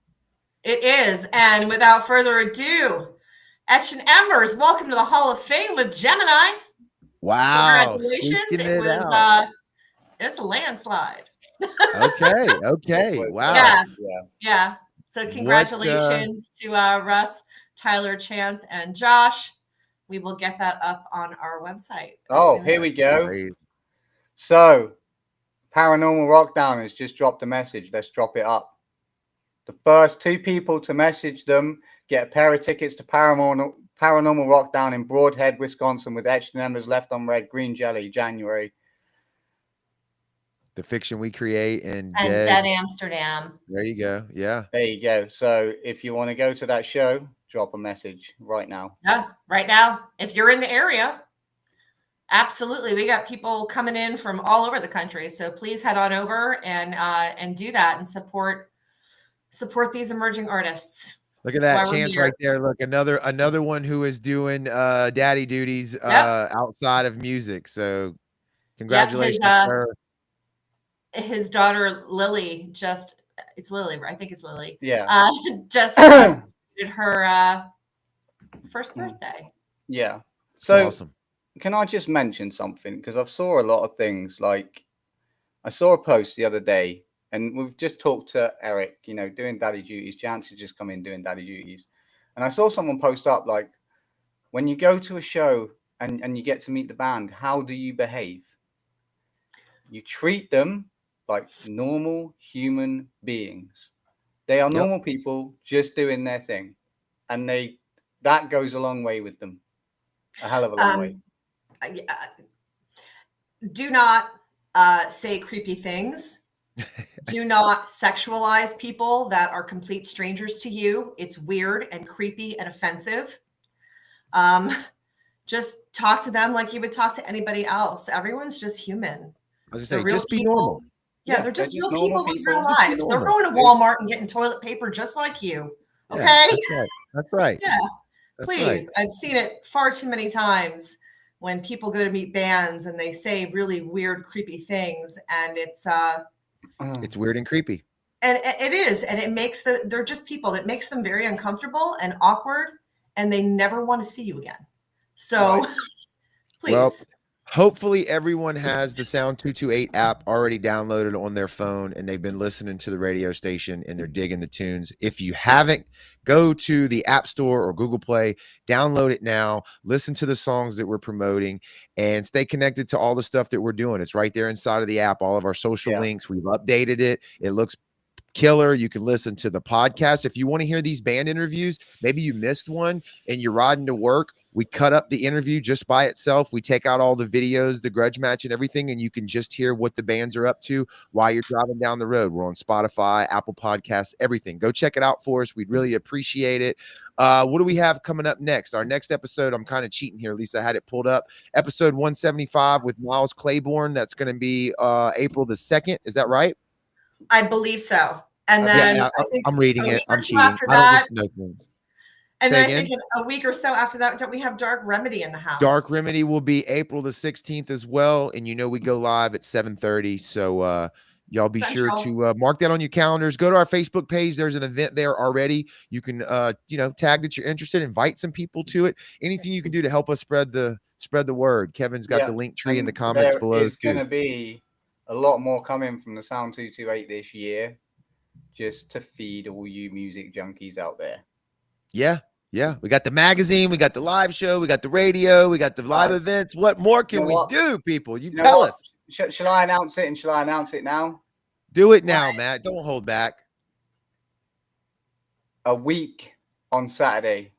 It
is. And without further ado, Etch and Embers, welcome to the Hall of Fame with Gemini.
Wow.
Congratulations. It's a landslide.
Okay. Wow.
Yeah. So congratulations to Russ, Tyler, Chance, and Josh. We will get that up on our website.
Oh, here we go. Great. So Paranormal Rockdown has just dropped a message. Let's drop it up. The first 2 people to message them get a pair of tickets to Paranormal Rockdown in Broadhead, Wisconsin, with Etched and Embers, Left on Red, Green Jelly, January.
The Fiction We Create and
Dead Amsterdam.
There you go. Yeah.
There you go. So if you want to go to that show, drop a message right now.
Yeah, right now. If you're in the area, absolutely. We got people coming in from all over the country. So please head on over and do that and support these emerging artists.
Look at that Chance right there. Look, another one who is doing daddy duties outside of music. So congratulations to her.
His daughter Lily just
it's Lily. I think it's Lily.
Yeah.
Just celebrated her first birthday.
Yeah.
It's
So
awesome.
can I just mention something? Because I've saw a lot of things. Like I saw a post the other day, and we've just talked to Eric, you know, doing daddy duties. Jance has just come in doing daddy duties. And I saw someone post up like, when you go to a show and you get to meet the band, how do you behave? You treat them like normal human beings. They are normal people just doing their thing. And that goes a long way with them. A hell of a long way.
Do not say creepy things. Do not sexualize people that are complete strangers to you. It's weird and creepy and offensive. Just talk to them like you would talk to anybody else. Everyone's just human.
I was gonna say, just be normal.
Yeah, they're just real
normal
people with real
Just be
lives. They're
normal.
going to Walmart and getting toilet paper just like you. Okay?
Yeah, that's right. That's right.
Yeah.
That's
Please.
right.
I've seen it far too many times when people go to meet bands and they say really weird, creepy things, and it's
weird and creepy.
And it is, and it makes they're just people that makes them very uncomfortable and awkward, and they never want to see you again. So please.
Well, hopefully everyone has the Sound 228 app already downloaded on their phone, and they've been listening to the radio station and they're digging the tunes. If you haven't, go to the App Store or Google Play, download it now, listen to the songs that we're promoting, and stay connected to all the stuff that we're doing. It's right there inside of the app, all of our social links. We've updated it. It looks killer. You can listen to the podcast. If you want to hear these band interviews, maybe you missed one and you're riding to work, we cut up the interview just by itself. We take out all the videos, the grudge match and everything, and you can just hear what the bands are up to while you're driving down the road. We're on Spotify, Apple Podcasts, everything. Go check it out for us. We'd really appreciate it. What do we have coming up next? Our next episode, I'm kind of cheating here. Lisa had it pulled up. Episode 175 with Miles Claiborne. That's going to be April the 2nd. Is that right?
I believe so. And then
I think I'm reading it. I'm cheating.
After
I don't just know things.
And then I think in a week or so after that, don't we have Dark Remedy in the house?
Dark Remedy will be April the 16th as well. And you know, we go live at 7:30. So y'all be sure to mark that on your calendars. Go to our Facebook page. There's an event there already. You can tag that you're interested, invite some people to it. Anything you can do to help us spread the word. Kevin's got the link tree in the comments below.
There's going to be a lot more coming from the Sound 228 this year, just to feed all you music junkies out there.
Yeah. We got the magazine, we got the live show, we got the radio, we got the live events. What more can we do, people? You tell us.
Shall I announce it, and shall I announce it now?
Do it now, Matt. Don't hold back.
A week on Saturday,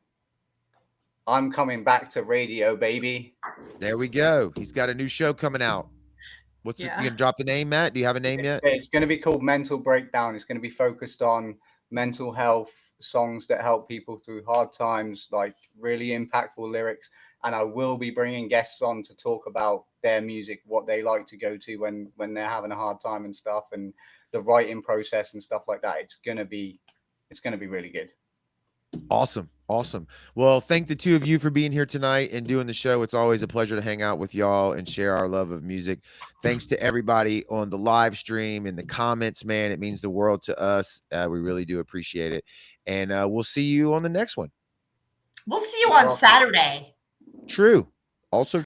I'm coming back to radio, baby.
There we go. He's got a new show coming out. You gonna drop the name, Matt? Do you have a name yet?
It's going to be called Mental Breakdown. It's going to be focused on mental health, songs that help people through hard times, like really impactful lyrics. And I will be bringing guests on to talk about their music, what they like to go to when they're having a hard time and stuff, and the writing process and stuff like that. It's going to be really good.
Awesome. Well, thank the two of you for being here tonight and doing the show. It's always a pleasure to hang out with y'all and share our love of music. Thanks to everybody on the live stream and the comments, man. It means the world to us. We really do appreciate it. And we'll see you on the next one.
We'll see you on Saturday.
True. Also